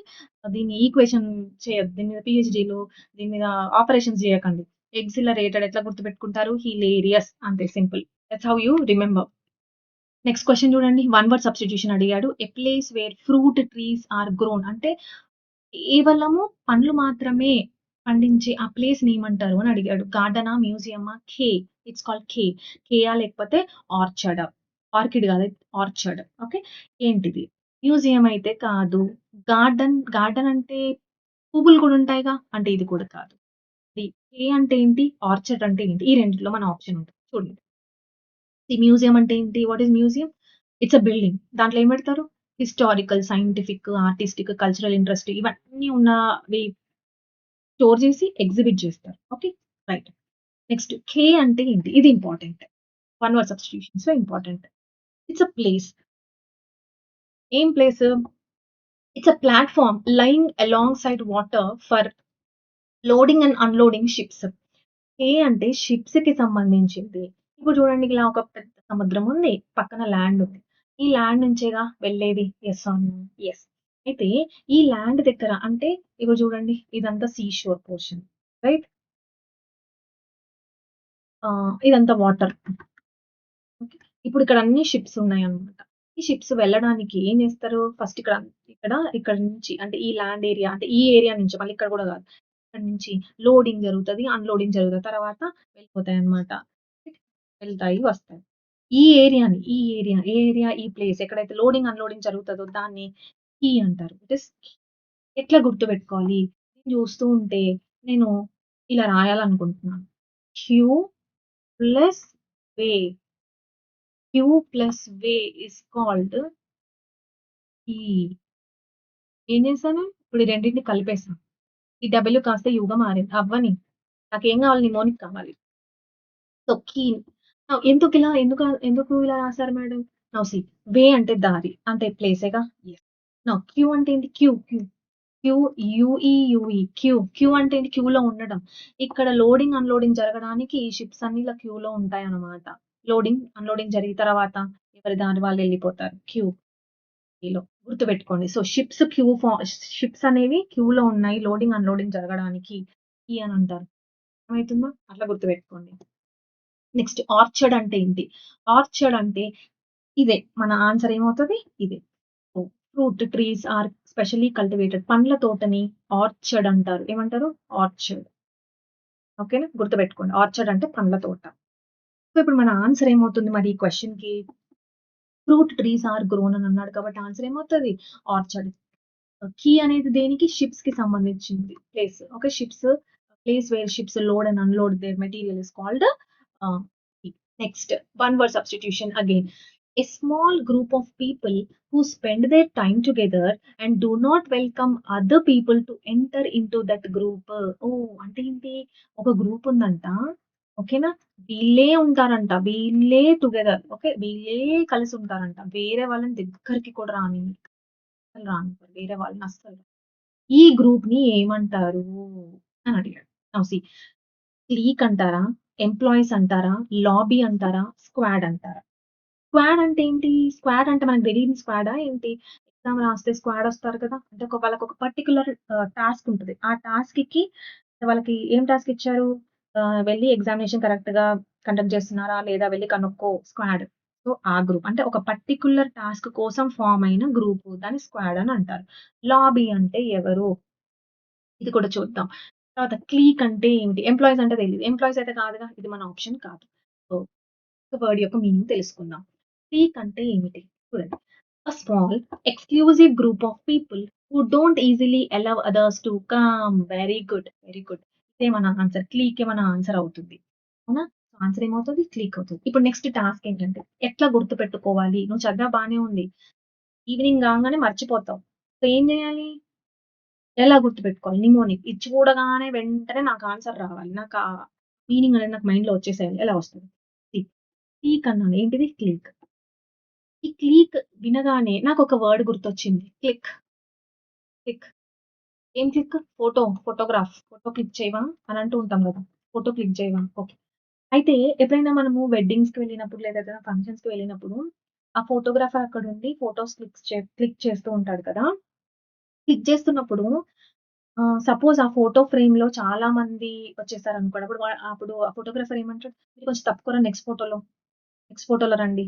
దీన్ని ఈక్వేషన్ చేయొద్దు. దీని మీద పీహెచ్‌డీలు దీని మీద ఆపరేషన్స్ చేయకండి. ఎక్సిలరేటెడ్ ఎట్లా గుర్తుపెట్టుకుంటారు? హిలేరియస్ అంతే simple. That's how you remember. Next question చూడండి. వన్ వర్డ్ సబ్స్టిట్యూషన్ అడిగాడు. A place where fruit trees are grown అంటే కేవలము పండ్లు మాత్రమే పండించే ఆ ప్లేస్‌ని ఏమంటారు అని అడిగాడు. గార్డెనా? మ్యూజియమా? ఇట్స్ కాల్డ్ కేయా లేకపోతే ఆర్చర్డా? ఆర్కిడ్ కాదు ఆర్చర్డ్. ఓకే. ఏంటిది? మ్యూజియం అయితే కాదు. గార్డెన్ అంటే పువ్వులు కూడా ఉంటాయిగా అంటే ఇది కూడా కాదు. అంటే ఏంటి? ఆర్చర్డ్ అంటే ఏంటి? ఈ రెండిట్లో మన ఆప్షన్ ఉంటది. చూడండి. ఈ మ్యూజియం అంటే ఏంటి? What is museum? It's a building. దాంట్లో ఏం పెడతారు? Historical, scientific, artistic, cultural interest ఇవన్నీ ఉన్నవి స్టోర్ చేసి ఎగ్జిబిట్ చేస్తారు. ఓకే. రైట్. నెక్స్ట్ అంటే ఏంటి? ఇది ఇంపార్టెంట్. వన్ వర్డ్ సబ్స్టిట్యూషన్స్‌లో ఇంపార్టెంట్. It's a place. ఏం place? It's a platform lying alongside water for loading and unloading ships. అంటే షిప్స్‌కి సంబంధించింది. ఇప్పుడు చూడండి ఇలా ఒక పెద్ద సముద్రం ఉంది. పక్కన ల్యాండ్ ఉంది. ఈ ల్యాండ్ నుంచేగా వెళ్ళేది. Yes or no? యెస్. అయితే ఈ ల్యాండ్ దగ్గర అంటే ఇప్పుడు చూడండి ఇదంతా సీ షోర్ పోర్షన్. రైట్? ఇదంతా వాటర్. ఓకే. ఇప్పుడు ఇక్కడ అన్ని షిప్స్ ఉన్నాయన్నమాట. ఈ షిప్స్ వెళ్ళడానికి ఏం చేస్తారు? ఫస్ట్ ఇక్కడ నుంచి అంటే ఈ ల్యాండ్ ఏరియా అంటే ఈ ఏరియా నుంచి మళ్ళీ ఇక్కడ కూడా కాదు. ఇక్కడి నుంచి లోడింగ్ జరుగుతది. అన్‌లోడింగ్ జరుగుతది. తర్వాత వెళ్ళిపోతాయన్నమాట. వెళ్తాయి, వస్తాయి. ఈ ప్లేస్ ఎక్కడైతే లోడింగ్, అన్‌లోడింగ్ జరుగుతదో దాన్ని అంటారు. ఇట్ ఈస్ ఎట్లా గుర్తుపెట్టుకోవాలి? నేను చూస్తూ ఉంటే నేను ఇలా రాయాలనుకుంటున్నాను. Q plus way. Q plus way is called ఈ. ఏం చేశాను? ఇప్పుడు ఈ రెండిటిని కలిపేసాను. ఈ డబ్ల్యూ కాస్త యూగా మారింది. అవ్వని. నాకేం కావాలి? నిమోనిక్ కావాలి. So, keen. ఎందుకు ఇలా రాసారు మేడం? నౌ సీ వే అంటే దారి. అంటే ప్లేసేగా. యెస్. నౌ క్యూ అంటే ఏంటి? క్యూ క్యూ అంటే ఏంటి? క్యూలో ఉండడం. ఇక్కడ లోడింగ్, అన్‌లోడింగ్ జరగడానికి ఈ షిప్స్ అన్ని ఇలా క్యూలో ఉంటాయన్నమాట. లోడింగ్, అన్‌లోడింగ్ జరిగిన తర్వాత ఎవరి దారి వాళ్ళు ఎళ్ళిపోతారు. క్యూలో గుర్తుపెట్టుకోండి. సో, షిప్స్ అనేవి క్యూలో ఉన్నాయి. లోడింగ్, అన్‌లోడింగ్ జరగడానికి అని అంటారు. అర్థమవుతుందా? అట్లా గుర్తుపెట్టుకోండి. నెక్స్ట్ ఆర్చర్డ్ అంటే ఏంటి? ఆర్చర్డ్ అంటే ఇదే. మన ఆన్సర్ ఏమవుతది? ఇదే. So, fruit trees are specially cultivated. పండ్ల తోటని ఆర్చర్డ్ అంటారు. ఏమంటారు? ఆర్చర్డ్. ఓకేనా? గుర్తుపెట్టుకోండి. ఆర్చర్డ్ అంటే పండ్ల తోట. సో, ఇప్పుడు మన ఆన్సర్ ఏమవుతుంది మరి ఈ క్వెషన్‌కి? ఫ్రూట్ ట్రీస్ ఆర్ గ్రోన్ అని అన్నాడు కాబట్టి ఆన్సర్ ఏమవుతది? ఆర్చర్డ్. అనేది దేనికి? షిప్స్‌కి సంబంధించింది place. Okay. Place where ships load and unload their material is called quay. Next one word substitution again. A small group of people who spend their time together and do not welcome other people to enter into that group. అంటే ఏంటి? ఒక గ్రూప్ ఉందంట. ఓకేనా? వీళ్ళే ఉంటారంట. వీళ్ళే టుగెదర్. ఓకే. వీళ్ళే కలిసి ఉంటారంట. వేరే వాళ్ళని దగ్గరికి కూడా రానివ్వరు. వేరే వాళ్ళని అస్సలు. ఈ గ్రూప్‌ని ఏమంటారు? అని అడిగాడు. నౌ సీ క్లీక్ అంటారా? ఎంప్లాయీస్ అంటారా? లాబీ అంటారా? స్క్వాడ్ అంటారా? స్క్వాడ్ అంటే ఏంటి? స్క్వాడ్ అంటే మనకు తెలియని స్క్వాడా ఏంటి? ఎగ్జామ్ రాస్తే స్క్వాడ్ వస్తారు కదా! అంటే వాళ్ళకొక పర్టిక్యులర్ టాస్క్ ఉంటది. ఆ టాస్క్‌కి వాళ్ళకి ఏం టాస్క్ ఇచ్చారు? వెళ్లి ఎగ్జామినేషన్ కరెక్ట్‌గా కండక్ట్ చేస్తున్నారా? లేదా వెళ్లి కనుక్కో స్క్వాడ్. సో, ఆ గ్రూప్. అంటే ఒక పర్టిక్యులర్ టాస్క్ కోసం ఫార్మ్ అయిన గ్రూపు. దాన్ని స్క్వాడ్ అని అంటారు. లాబీ అంటే ఎవరు? ఇది కూడా చూద్దాం. తర్వాత క్లీక్ అంటే ఏమిటి? ఎంప్లాయీస్ అంటే తెలీదు. ఎంప్లాయీస్ అయితే కాదుగా. ఇది మన ఆప్షన్ కాదు. సో, వర్డ్ యొక్క మీనింగ్ తెలుసుకుందాం. క్లీక్ అంటే ఏమిటి? చూడండి. A small exclusive group of people who don't easily allow others to come. Very good. Very good. ఇదే మన ఆన్సర్. క్లీకే మన ఆన్సర్ అవుతుంది. అవునా? ఆన్సర్ ఏమవుతది? క్లీక్ అవుతది. ఇప్పుడు నెక్స్ట్ టాస్క్ ఏంటంటే ఎట్లా గుర్తుపెట్టుకోవాలి? నువ్వు చదివా బానే ఉంది. ఈవినింగ్ కాంగానే మర్చిపోతావు. సో, ఏం చేయాలి? ఎలా గుర్తుపెట్టుకోవాలి? నిమోనిక్. ఇది చూడగానే వెంటనే నాకు ఆన్సర్ రావాలి. నాకు ఆ మీనింగ్ అనేది నాకు మైండ్‌లో వచ్చేసేయాలి. ఎలా వస్తది? క్లిక్. క్లీక్ అన్నాను. ఏంటిది? క్లీక్. ఈ క్లీక్ వినగానే నాకొక వర్డ్ గుర్తొచ్చింది. క్లిక్. క్లిక్. ఏం క్లిక్? ఫోటో క్లిక్ చేయవా? అని అంటూ ఉంటాం గదా! ఫోటో క్లిక్ చేయవా? ఓకే. అయితే ఎప్పుడైనా మనము వెడ్డింగ్స్‌కి వెళ్ళినప్పుడు లేదా ఏదైనా ఫంక్షన్స్‌కి వెళ్ళినప్పుడు ఆ ఫోటోగ్రాఫర్ అక్కడుండి ఫోటోస్ క్లిక్ చేస్తూ ఉంటాడు కదా! క్లిక్ చేస్తున్నప్పుడు సపోజ్ ఆ ఫోటో ఫ్రేమ్‌లో చాలా మంది వచ్చేసారనుకోండి. అప్పుడు ఆ ఫోటోగ్రాఫర్ ఏమంటాడు? "మీరు కొంచెం తప్పుకోరా నెక్స్ట్ ఫోటోలో రండి.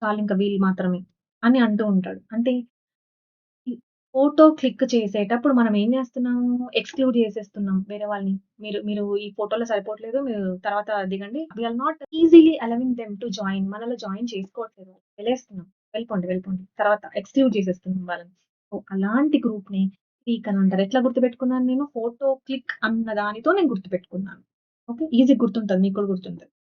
చాలింక వీళ్ళు మాత్రమే" అని అంటూ ఉంటాడు. అంటే ఈ ఫోటో క్లిక్ చేసేటప్పుడు మనం ఏం చేస్తున్నాము? ఎక్స్‌క్లూడ్ చేసేస్తున్నాం వేరే వాళ్ళని. మీరు మీరు ఈ ఫోటోలో సరిపోవట్లేదు. మీరు తర్వాత దిగండి. We are not easily allowing them to join. మనలో జాయిన్ చేసుకోవట్లేదు. వదిలేస్తున్నాం. వెళ్ళిపోండి. తర్వాత ఎక్స్‌క్లూడ్ చేసేస్తున్నాం వాళ్ళని. సో, అలాంటి గ్రూప్‌ని క్లిక్ అని అంటారు. ఎట్లా గుర్తుపెట్టుకున్నాను నేను? ఫోటో క్లిక్ అన్న దానితో నేను గుర్తుపెట్టుకున్నాను. ఓకే. ఈజీగా గుర్తుంటది. మీకు కూడా గుర్తుంటది.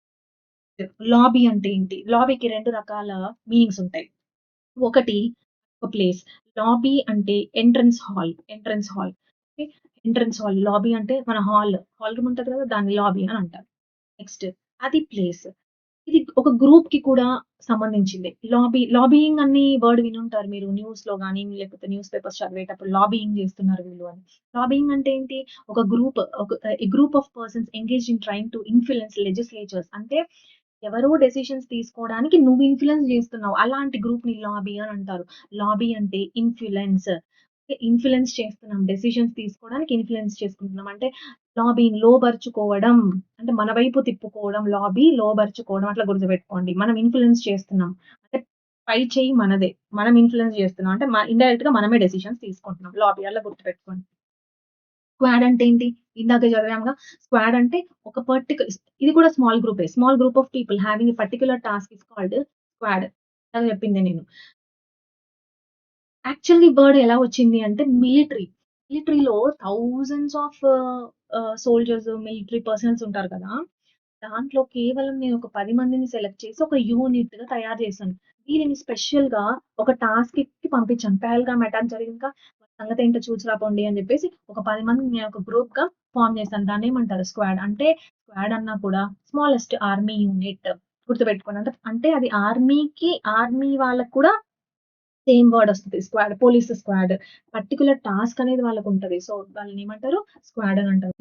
లాబీ అంటే ఏంటి? లాబీకి 2 రకాల మీనింగ్స్ ఉంటాయి. ఒకటి ఒక ప్లేస్. లాబీ అంటే entrance hall. Okay. Entrance hall. Lobby అంటే మన హాల్ రూమ్ ఉంటది కదా! దాన్ని లాబీ అని అంటారు. నెక్స్ట్ అది ప్లేస్. ఇది ఒక గ్రూప్‌కి కూడా సంబంధించిందే. లాబీయింగ్ అనే వర్డ్ వినుంటారు మీరు న్యూస్‌లో గాని, లేకపోతే న్యూస్ పేపర్స్ చదివేటప్పుడు లాబీయింగ్ చేస్తున్నారు వీళ్ళు అని. లాబీయింగ్ అంటే ఏంటి? A group of persons engaged in trying to influence legislatures అంటే ఎవరో డెసిషన్స్ తీసుకోవడానికి నువ్వు ఇన్‌ఫ్లుయెన్స్ చేస్తున్నావు. అలాంటి గ్రూప్‌ని లాబీ అని అంటారు. లాబీ అంటే ఇన్‌ఫ్లుయెన్స్. ఇన్‌ఫ్లుయెన్స్ చేస్తున్నాం. డెసిషన్స్ తీసుకోవడానికి ఇన్‌ఫ్లుయెన్స్ చేసుకుంటున్నాం. అంటే లోబరుచుకోవడం. అంటే మన వైపు తిప్పుకోవడం. లోబరుచుకోవడం అట్లా గుర్తుపెట్టుకోండి. మనం ఇన్‌ఫ్లుయెన్స్ చేస్తున్నాం. అంటే పై చెయ్యి మనదే. మనం ఇన్‌ఫ్లుయెన్స్ చేస్తున్నాం. అంటే ఇండైరెక్ట్‌గా మనమే డెసిషన్స్ తీసుకుంటున్నాం. లాబీ అలా గుర్తుపెట్టుకోండి. స్క్వాడ్ అంటే ఏంటి? ఇందాక చదివాముగా. స్క్వాడ్ అంటే ఒక ఇది కూడా స్మాల్ గ్రూపే. Small group of people having a particular task is called squad. ఇందాక చెప్పిందే నేను. యాక్చువల్లీ ఈ వర్డ్ ఎలా వచ్చింది అంటే మిలిటరీలో thousands of soldiers, military personals ఉంటారు కదా! దాంట్లో కేవలం నేను ఒక 10 మందిని సెలెక్ట్ చేసి ఒక యూనిట్‌గా తయారు చేశాను. వీళ్ళని స్పెషల్‌గా ఒక టాస్క్‌కి పంపించాను. పహల్గామ్ అటాక్ జరిగిందిగా సంగతేంటో చూసి రాపోండి అని చెప్పేసి ఒక 10 మందిని నేను ఒక గ్రూప్‌గా ఫార్మ్ చేశాను. దాన్నేమంటారు స్క్వాడ్. అంటే స్క్వాడ్ అన్నా కూడా స్మాలెస్ట్ ఆర్మీ యూనిట్ గుర్తుపెట్టుకోండి. అంటే అది ఆర్మీ వాళ్ళకి కూడా సేమ్ వర్డ్ ఒస్తది. Police squad. పర్టిక్యులర్ టాస్క్ అనేది వాళ్ళకుంటది. సో, వాళ్ళనేమంటారు? స్క్వాడ్ అని అంటారు.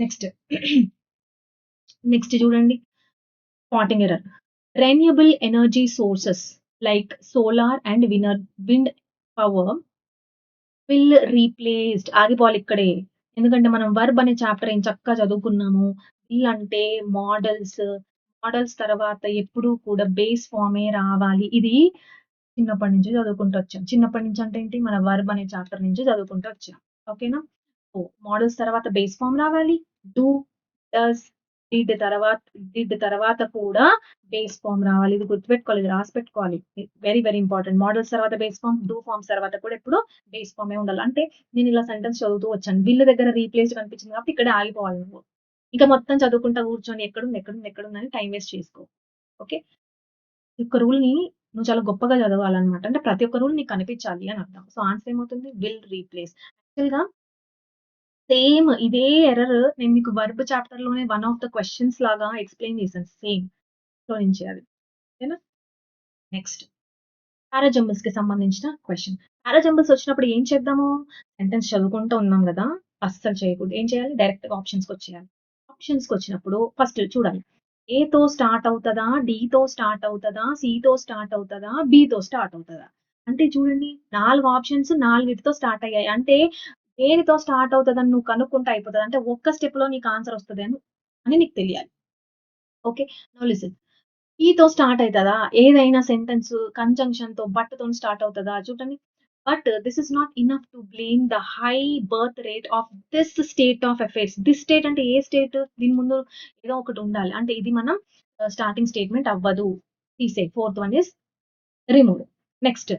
నెక్స్ట్ చూడండి. Spotting error. Renewable energy sources like solar and wind power will replaced ఆగిపోవాలిక్కడే. ఎందుకంటే మనం వర్బ్ అనే చాప్టర్ చక్కగా చదువుకున్నాము. విల్ అంటే మోడల్స్, మోడల్స్ తర్వాత ఎప్పుడూ కూడా బేస్ ఫార్మే రావాలి. ఇది చిన్నప్పటి నుంచి చదువుకుంటూ వచ్చాం. చిన్నప్పటి నుంచి అంటే ఏంటి? మన వర్బ్ అనే చాప్టర్ నుంచి చదువుకుంటూ వచ్చాం. ఓకేనా? సో, మోడల్స్ తర్వాత బేస్ ఫార్మ్ రావాలి. డూ, డస్, డిడ్ తర్వాత కూడా బేస్ ఫార్మ్ రావాలి. ఇది గుర్తుపెట్టుకోవాలి. ఇది రాసి పెట్టుకోవాలి. Very, very important. మోడల్స్ తర్వాత బేస్ ఫార్మ్, డూ ఫార్మ్స్ తర్వాత కూడా ఎప్పుడు బేస్ ఫార్మే ఉండాలి. అంటే నేను ఇలా సెంటెన్స్ చదువుతూ వచ్చాను. విల్ దగ్గర రీప్లేస్డ్ కనిపించింది కాబట్టి ఇక్కడే ఆగిపోవాలి నువ్వు. ఇక మొత్తం చదువుకుంటా కూర్చొని ఎక్కడుందని టైమ్ వేస్ట్ చేసుకో. ఓకే. ఈ ఒక్క రూల్‌ని నువ్వు చాలా గొప్పగా చదవాలన్నమాట. అంటే ప్రతి ఒక్క రూల్ నీకు కనిపించాలి అని అర్థం. సో, ఆన్సర్ ఏమవుతుంది? Will replace. యాక్చువల్‌గా సేమ్ ఇదే ఎర్రర్ నేను మీకు వర్బ్ చాప్టర్‌లోనే వన్ ఆఫ్ ద క్వెషన్స్ లాగా ఎక్స్‌ప్లెయిన్ చేశాను సేమ్. సో, నుంచి అది. ఓకేనా? నెక్స్ట్ పారాజంబుల్స్‌కి సంబంధించిన క్వెషన్. పారాజంబుల్స్ వచ్చినప్పుడు ఏం చేద్దాము? సెంటెన్స్ చదువుకుంటూ ఉన్నాం గదా! అస్సలు చేయకూడదు. ఏం చేయాలి? డైరెక్ట్‌గా ఆప్షన్స్‌కొచ్చేయాలి. ఆప్షన్స్‌కొచ్చినప్పుడు ఫస్ట్ చూడాలి. ఏతో స్టార్ట్ అవుతదా? డీతో స్టార్ట్ అవుతదా? సీతో స్టార్ట్ అవుతదా? బీతో స్టార్ట్ అవుతదా? అంటే చూడండి 4 ఆప్షన్స్ 4 స్టార్ట్ అయ్యాయి. అంటే దేనితో స్టార్ట్ అవుతదని నువ్వు కనుక్కుంటే అయిపోతది. అంటే ఒక్క స్టెప్‌లో నీకు ఆన్సర్ వస్తది అని నీకు తెలియాలి. ఓకే. Now listen. ఈతో స్టార్ట్ అయితదా? ఏదైనా సెంటెన్స్ కంజంక్షన్‌తో బట్‌తోని స్టార్ట్ అవుతదా? చూడండి. But this is not enough to blame the high birth rate of this state of affairs. This state అంటే ఏ స్టేట్? దీని ముందు ఏదో ఒకటి ఉండాలి. అంటే ఇది మనం స్టార్టింగ్ స్టేట్‌మెంట్ అవ్వదు. తీసేయి. Fourth one is removed. Next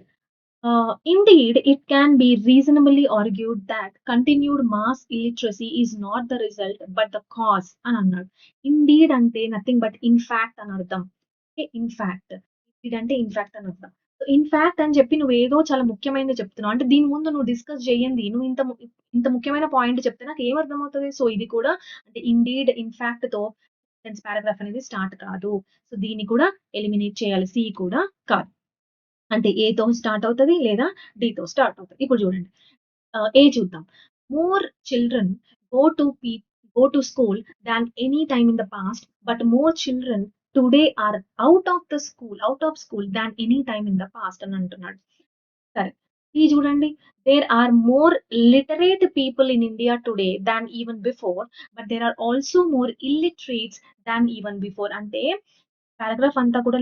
indeed, it can be reasonably argued that continued mass illiteracy is not the result but the cause అని అన్నాడు. ఇండీడ్ అంటే నథింగ్ బట్ ఇన్ ఫ్యాక్ట్ అని అర్థం. ఓకే. In fact. ఇండీడ్ అంటే ఇన్ ఫ్యాక్ట్ అని అర్థం. సో, ఇన్ ఫ్యాక్ట్ అని చెప్పి నువ్వేదో చాలా ముఖ్యమైనది చెప్తున్నావు. అంటే దీని ముందు నువ్వు డిస్కస్ చేయంది. నువ్వు ఇంత ముఖ్యమైన పాయింట్ చెప్తే నాకేం అర్థమవుతది? సో, ఇది కూడా అంటే ఇండీడ్, ఇన్ ఫ్యాక్ట్‌తో సెంటెన్స్ పారాగ్రాఫ్ అనేది స్టార్ట్ కాదు. సో, దీన్ని కూడా ఎలిమినేట్ చేయాలి. సి కూడా కాదు. అంటే ఏతో స్టార్ట్ అవుతది లేదా డీతో స్టార్ట్ అవుతది. ఇప్పుడు చూడండి. ఏ చూద్దాం. More children go to go to school than any time in the past, but more children today are out of school than any time in the past అని అంటున్నాడు. సరే. ఇది చూడండి. There are more literate people in India today than even before. But there are also more illiterates than even before. అంటే పారాగ్రాఫ్ అంతా కూడా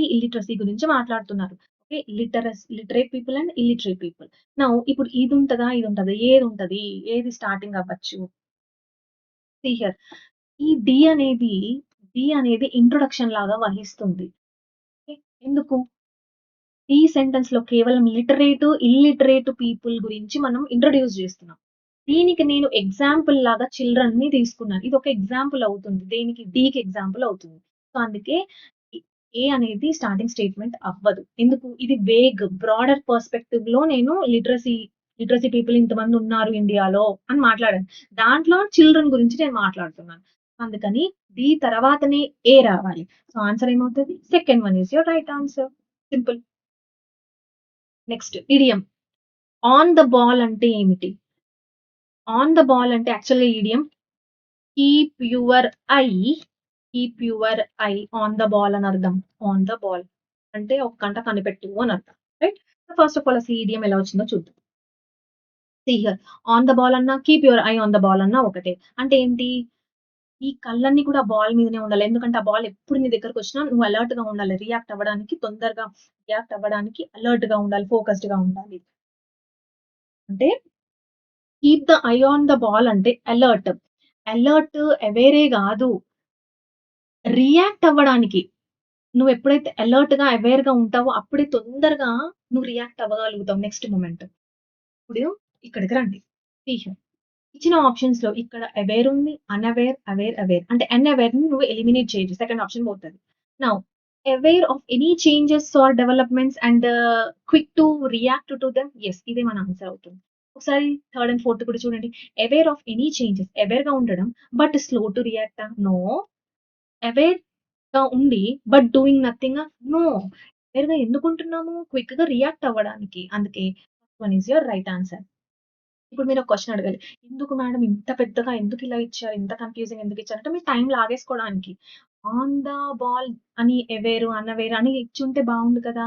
ఇల్లిటరసీ గురించి మాట్లాడుతున్నారు. Okay. Literate people and illiterate people. Now ఇప్పుడు ఇది ఉంటదా? ఇది ఉంటదా? ఏది ఉంటది? ఏది స్టార్టింగ్ అవ్వచ్చు? See here. ఈ డి అనేది ఇంట్రొడక్షన్ లాగా వహిస్తుంది. ఓకే. ఎందుకు? ఈ సెంటెన్స్ లో కేవలం ఇల్లిటరేట్ పీపుల్ గురించి మనం ఇంట్రొడ్యూస్ చేస్తున్నాం. దీనికి నేను ఎగ్జాంపుల్ లాగా చిల్డ్రన్ ని తీసుకున్నాను. ఇది ఒక ఎగ్జాంపుల్ అవుతుంది. దేనికి? డీకి ఎగ్జాంపుల్ అవుతుంది. సో అందుకే ఏ అనేది స్టార్టింగ్ స్టేట్మెంట్ అవ్వదు. ఎందుకు? ఇది బ్రాడర్ పర్స్పెక్టివ్ లో నేను లిటరసీ పీపుల్ ఇంతమంది ఉన్నారు ఇండియాలో అని మాట్లాడాను. దాంట్లో చిల్డ్రన్ గురించి నేను మాట్లాడుతున్నాను. అందుకని డి తర్వాతనే ఏ రావాలి. సో ఆన్సర్ ఏమవుతుంది? Second one is your right answer. Simple. Next idiom. On the ball అంటే ఏమిటి? ఆన్ ద బాల్ అంటే యాక్చువల్‌గా idiom keep your eye on the ball అని అర్థం. ఆన్ ద బాల్ అంటే ఒక గంట కనిపెట్టు అని అర్థం. రైట్? ఫస్ట్ ఆఫ్ ఆల్ అసలు ఈ ఇడియం ఎలా వచ్చిందో చూద్దాం. See here. On the ball అన్నా, keep your eye on the ball అన్నా ఒకటే. అంటే ఏంటి? ఈ కళ్ళన్నీ కూడా బాల్ మీదనే ఉండాలి. ఎందుకంటే ఆ బాల్ ఎప్పుడు నీ దగ్గరకొచ్చినా నువ్వు అలర్ట్‌గా ఉండాలి. తొందరగా రియాక్ట్ అవ్వడానికి అలర్ట్‌గా ఉండాలి. ఫోకస్డ్‌గా ఉండాలి. అంటే keep the I on the ball అంటే అలర్ట్. అవేరే గాదు. రియాక్ట్ అవ్వడానికి. నువ్వెప్పుడైతే అలర్ట్‌గా, అవేర్‌గా ఉంటావో అప్పుడే తొందరగా నువ్వు రియాక్ట్ అవ్వగలుగుతావు నెక్స్ట్ మొమెంట్. ఇప్పుడు ఇక్కడికి రండి. See here. ఇచ్చిన ఆప్షన్స్‌లో ఇక్కడ అవేర్ ఉంది, అవేర్. అంటే అన్‌అవేర్‌ని నువ్వు ఎలిమినేట్ చేయొచ్చు. సెకండ్ ఆప్షన్ పోతది. Now aware of any changes or developments and quick to react to them. Yes. ఇదే మన ఆన్సర్ అవుతుంది. ఒకసారి థర్డ్ అండ్ ఫోర్త్ కూడా చూడండి. Aware of any changes. అవేర్‌గా ఉండడం. బట్ స్లో టు రియాక్టా? నో. అవేర్‌గా ఉండి బట్ డూయింగ్ నథింగా? నో. అవేర్‌గా ఎందుకుంటున్నాము? క్విక్‌గా రియాక్ట్ అవ్వడానికి. అందుకే first one is your right answer. ఇప్పుడు మీరు ఒక క్వెషన్ అడగాలి. ఎందుకు మేడం ఇంత పెద్దగా ఎందుకిలా ఇచ్చారు? ఇంత కన్‌ఫ్యూజింగ్ ఎందుకిచ్చారు? అంటే మీరు టైం లాగేసుకోవడానికి. ఆన్ ద బాల్ అని అవేర్, అన్‌అవేర్ అని ఇచ్చుంటే బావుండు కదా!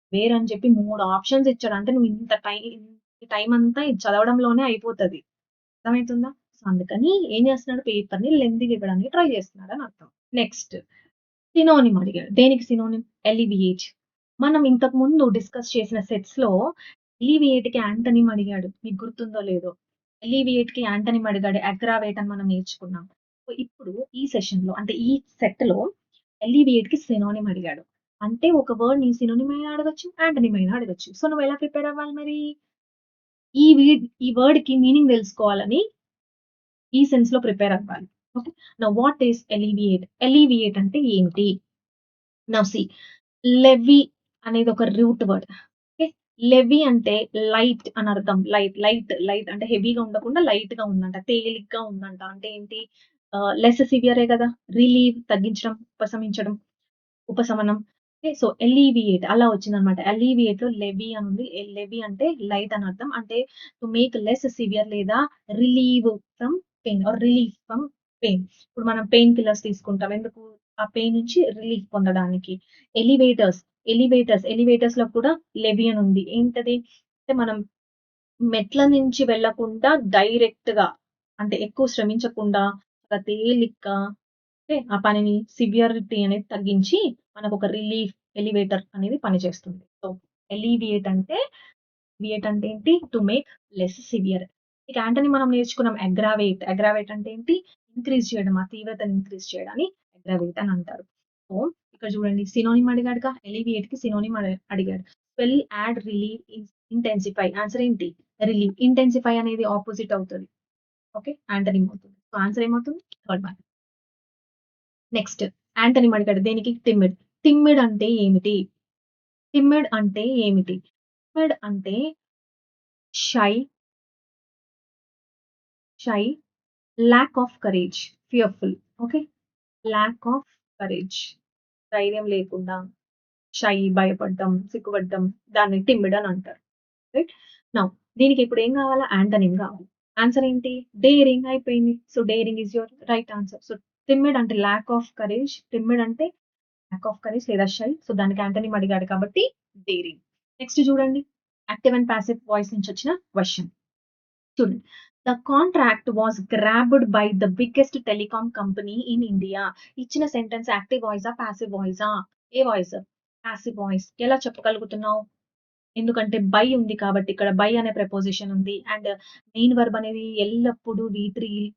అవేర్ అని చెప్పి 3 ఆప్షన్స్ ఇచ్చాడు. అంటే నువ్వు ఈ టైం అంతా ఇది చదవడంలోనే అయిపోతది. అర్థమైతుందా? సో, అందుకని ఏం చేస్తున్నాడు పేపర్‌ని లెంగ్తీగా ఇవ్వడానికి ట్రై చేస్తున్నాడని అర్థం. నెక్స్ట్ సినోనిమ్ అడిగాడు. దేనికి సినోనిమ్? ఎలివియేట్. మనం ఇంతకు ముందు డిస్కస్ చేసిన సెట్స్‌లో ఎలివియేట్‌కి యాంటోనిమ్ అడిగాడు. మీకు గుర్తుందో లేదో? ఎలివియేట్‌కి యాంటోనిమ్ అడిగాడు. అగ్రావేట్ అని మనం నేర్చుకున్నాం. సో, ఇప్పుడు ఈ సెషన్‌లో అంటే ఈ సెట్‌లో ఎలివియేట్‌కి సినోనిమ్ అడిగాడు. అంటే ఒక వర్డ్‌ని సినోనిమ్ అయినా అడగొచ్చు, యాంటోనిమ్ అయినా అడగొచ్చు. సో, నువ్వెలా ప్రిపేర్ అవ్వాలి మరి? ఈ వర్డ్‌కి మీనింగ్ తెలుసుకోవాలని ఈ సెన్స్‌లో ప్రిపేర్ అవ్వాలి. Okay. Now what is elevate? Elevate అంటే ఏంటి? నౌ సీ లెవ్వి అనేది ఒక రూట్ వర్డ్. ఓకే. లెవ్వి అంటే లైట్ అని అర్థం. లైట్ అంటే హెవీగా ఉండకుండా లైట్‌గా ఉందంట. తేలిగ్గా ఉందంట. అంటే ఏంటి? లెస్ సివియరే కదా! రిలీవ్ తగ్గించడం, ఉపశమించడం, ఉపశమనం. ఓకే. సో, ఎలివియేట్ అలా వచ్చిందనమాట. ఎలివియేట్‌లో లెవ్వి అని ఉంది. లెవ్వి అంటే లైట్ అని అర్థం. అంటే టు మేక్ లెస్ సివియర్ లేదా relieve from pain or relief from pain. ఇప్పుడు మనం పెయిన్ కిల్లర్స్ తీసుకుంటాం. ఎందుకు? ఆ పెయిన్ నుంచి రిలీఫ్ పొందడానికి. ఎలివేటర్స్, ఎలివేటర్స్‌లో కూడా లెవ్వి అని ఉంది. ఏంటది? అంటే మనం మెట్ల నుంచి వెళ్ళకుండా డైరెక్ట్‌గా అంటే ఎక్కువ శ్రమించకుండా చాలా తేలిగ్గా ఓకే. ఆ పనిని సివియారిటీ అనేది తగ్గించి మనకొక రిలీఫ్ ఎలివేటర్ అనేది పనిచేస్తుంది. సో, ఎలివియేట్ అంటే ఏంటి? To make less severe. ఇక యాంటోనీ మనం నేర్చుకున్నాం అగ్రావేట్. అగ్రావేట్ అంటే ఏంటి? ఇంక్రీజ్ చేయడం. ఆ తీవ్రతను ఇంక్రీజ్ చేయడాన్ని అగ్రావేట్ అని అంటారు. సో, ఇక్కడ చూడండి సినోనిమ్ అడిగాడుగా. ఎలివియేట్‌కి సినోనిమ్ అడిగాడు. Swell, add, relieve, intensify. Answer ఏంటి? రిలీవ్. ఇంటెన్సిఫై అనేది అపోజిట్ అవుతది. ఓకే. యాంటోనిమ్ అవుతుంది. సో, ఆన్సర్ ఏమవుతుంది? Third one. నెక్స్ట్ యాంటోనిమ్ అడిగాడు. దేనికి? టిమిడ్. టిమిడ్ అంటే ఏమిటి? టిమిడ్ అంటే ఏమిటి? టిమిడ్ అంటే shy, shy, lack of courage, fearful. Okay. Lack of courage. ధైర్యం లేకుండా, షై భయపడడం, సిగ్గుపడడం దాన్ని టిమిడ్ అని అంటారు. రైట్. నౌ దీనికి ఇప్పుడు ఏం కావాలా? యాంటోనిమ్ కావాలి. ఆన్సర్ ఏంటి? డేరింగ్ అయిపోయింది. So, daring is your right answer. So, timid అంటే ల్యాక్ ఆఫ్ కరేజ్. టిమిడ్ అంటే ల్యాక్ ఆఫ్ కరేజ్ లేదా షై. సో, దానికి యాంటోనిమ్ అడిగాడు కాబట్టి డేరింగ్. నెక్స్ట్ చూడండి. యాక్టివ్ అండ్ పాసివ్ వాయిస్ నుంచి వచ్చిన క్వెషన్. చూడండి. The contract was grabbed by the biggest telecom company in India. ఇచ్చిన సెంటెన్స్ యాక్టివ్ వాయిసా? పాసివ్ వాయిసా? ఏ వాయిస్? Passive voice. ఎలా చెప్పగలుగుతున్నావు? ఎందుకంటే బై ఉంది కాబట్టి ఇక్కడ బై అనే ప్రిపోజిషన్ ఉంది. అండ్ మెయిన్ వర్బ్ అనేది ఎల్లప్పుడూ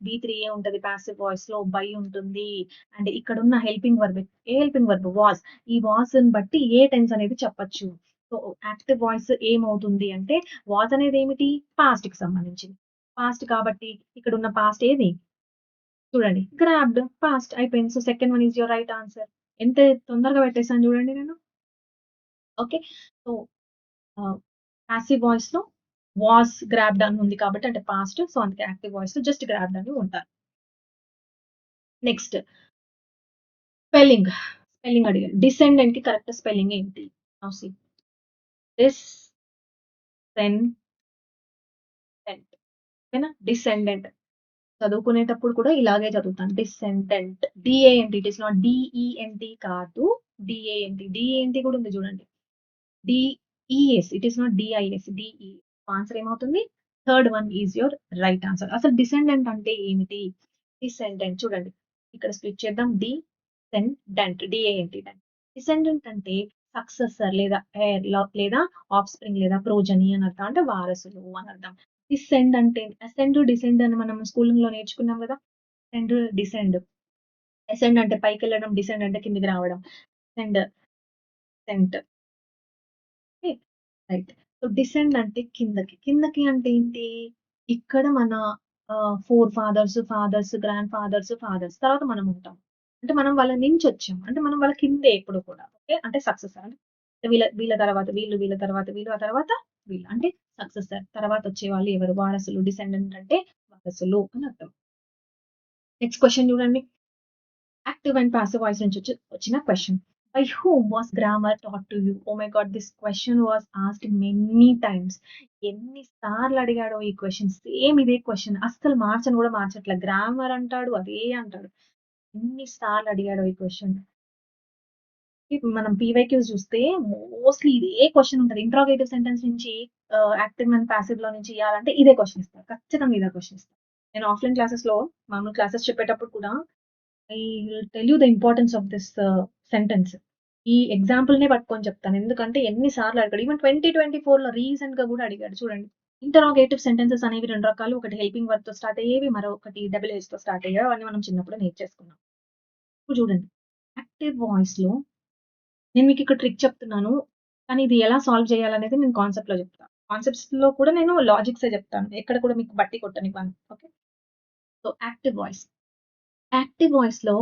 వి3ఏ ఉంటది. పాసివ్ వాయిస్‌లో బై ఉంటుంది. అండ్ ఇక్కడున్న helping verb A helping verb? Was. ఈ వాస్‌ని బట్టి ఏ టెన్స్ అనేది చెప్పొచ్చు. సో, యాక్టివ్ వాయిస్ ఏమవుతుంది అంటే వాస్ అనేది ఏమిటి? పాస్ట్‌కి సంబంధించింది. పాస్ట్ కాబట్టి ఇక్కడున్న పాస్ట్ ఏది? చూడండి. గ్రాబ్డ్ పాస్ట్ అయిపోయింది. So, second one is your right answer. ఎంత తొందరగా పెట్టేసాను చూడండి నేను. ఓకే. సో పాసివ్ వాయిస్‌లో వాస్ గ్రాబ్డ్ అని ఉంది కాబట్టి అంటే పాస్ట్. సో, అందుకే యాక్టివ్ వాయిస్‌లో జస్ట్ గ్రాబ్డ్ అని ఉంటారు. Next spelling. స్పెల్లింగ్ అడిగారు. డిసెండెంట్‌కి కరెక్ట్ స్పెల్లింగ్ ఏంటి? నౌ సీ డిసెండెంట్ ఓకేనా? డిసెండెంట్. చదువుకునేటప్పుడు కూడా ఇలాగే చదువుతాను. డిసెండెంట్. డీఏఎన్‌టీ ఇట్ ఈస్ నాట్ డీఈఎన్‌టీ కాదు. డీఏఎన్‌టీ. డీఏఎన్‌టీ కూడా ఉంది చూడండి. DES it is not DIIs. DE. Answer ఏమవుతుంది? Third one is your right answer. అసలు డిసెండెంట్ అంటే ఏమిటి? డిసెండెంట్ చూడండి. ఇక్కడ స్ప్లిట్ చేద్దాం. డిసెండెంట్. డిఏఎన్‌టీ డెంట్. డిసెండెంట్ అంటే సక్సెసర్ లేదా హెయిర్ లేదా ఆఫ్‌స్ప్రింగ్ లేదా ప్రోజని అని అర్థం. అంటే వారసులు అని అర్థం. డిసెండ్ అంటే అసెండ్, డిసెండ్ అని మనం స్కూలింగ్‌లో నేర్చుకున్నాం గదా! Ascend, descend. అసెండ్ అంటే పైకెళ్ళడం, డిసెండ్ అంటే కిందకి రావడం. Ascend, cent. Okay. Right. So, descend అంటే కిందకి. కిందకి అంటే ఏంటి? ఇక్కడ మన ఫోర్ ఫాదర్స్, గ్రాండ్ ఫాదర్స్ తర్వాత మనం ఉంటాం. అంటే మనం వాళ్ళ నుంచొచ్చాం. అంటే మనం వాళ్ళ కిందే ఎప్పుడు కూడా. ఓకే. అంటే సక్సెసర్. అంటే వీళ్ళ వీళ్ళ తర్వాత వీళ్ళు, వీళ్ళ తర్వాత వీళ్ళు, ఆ తర్వాత వీళ్ళు. అంటే సక్సెసర్. తర్వాత వచ్చేవాళ్ళు ఎవరు? వారసులు. డిసెండెంట్ అంటే వారసులు అని అర్థం. నెక్స్ట్ క్వెషన్ చూడండి. యాక్టివ్ అండ్ పాసివ్ వాయిస్ నుంచి వచ్చిన question. By whom was grammar taught to you? Oh my God! This question was asked many times. ఎన్ని సార్లు అడిగాడో ఈ క్వెషన్. సేమ్ ఇదే క్వెషన్. అస్సలు మార్చను కూడా మార్చట్లే. గ్రామర్ అంటాడు, అదే అంటాడు. ఎన్ని సార్లు అడిగాడో ఈ క్వెషన్. ఇప్పుడు మనం పీవైక్యూస్ చూస్తే మోస్ట్‌లీ ఇదే క్వెషన్ ఉంటది. ఇంట్రాగేటివ్ సెంటెన్స్ నుంచి యాక్టివ్ అండ్ పాసివ్‌లో నుంచి ఇయ్యాలంటే ఇదే క్వెషన్ ఇస్తారు. ఖచ్చితంగా ఇదే క్వెషన్ ఇస్తారు. నేను ఆఫ్‌లైన్ క్లాసెస్‌లో మామూలు క్లాసెస్ చెప్పేటప్పుడు కూడా I will tell you the importance of this sentence. ఈ ఎగ్జాంపుల్‌నే పట్టుకొని చెప్తాను. ఎందుకంటే ఎన్ని సార్లు అడిగాడు. ఈవెన్ 2024లో రీసెంట్‌గా గూడా అడిగాడు చూడండి. ఇంటరాగేటివ్ సెంటెన్సెస్ అనేవి 2 రకాలు. ఒకటి హెల్పింగ్ వర్బ్‌తో స్టార్ట్ అయ్యేవి. మరొకటి డబుల్ హెచ్‌తో స్టార్ట్ అయ్యేవి. అవన్నీ మనం చిన్నప్పుడే నేర్చేసుకున్నాం. ఇప్పుడు చూడండి. యాక్టివ్ వాయిస్‌లో నేను మీకిక్కడ ట్రిక్ చెప్తున్నాను. కానీ ఇది ఎలా సాల్వ్ చేయాలనేది నేను కాన్సెప్ట్‌లో చెప్తా. కాన్సెప్ట్స్‌లో కూడా నేను లాజిక్సే చెప్తాను. ఎక్కడ కూడా మీకు బట్టి కొట్టనివ్వను. Okay. So, active voice. Active వాయిస్‌లో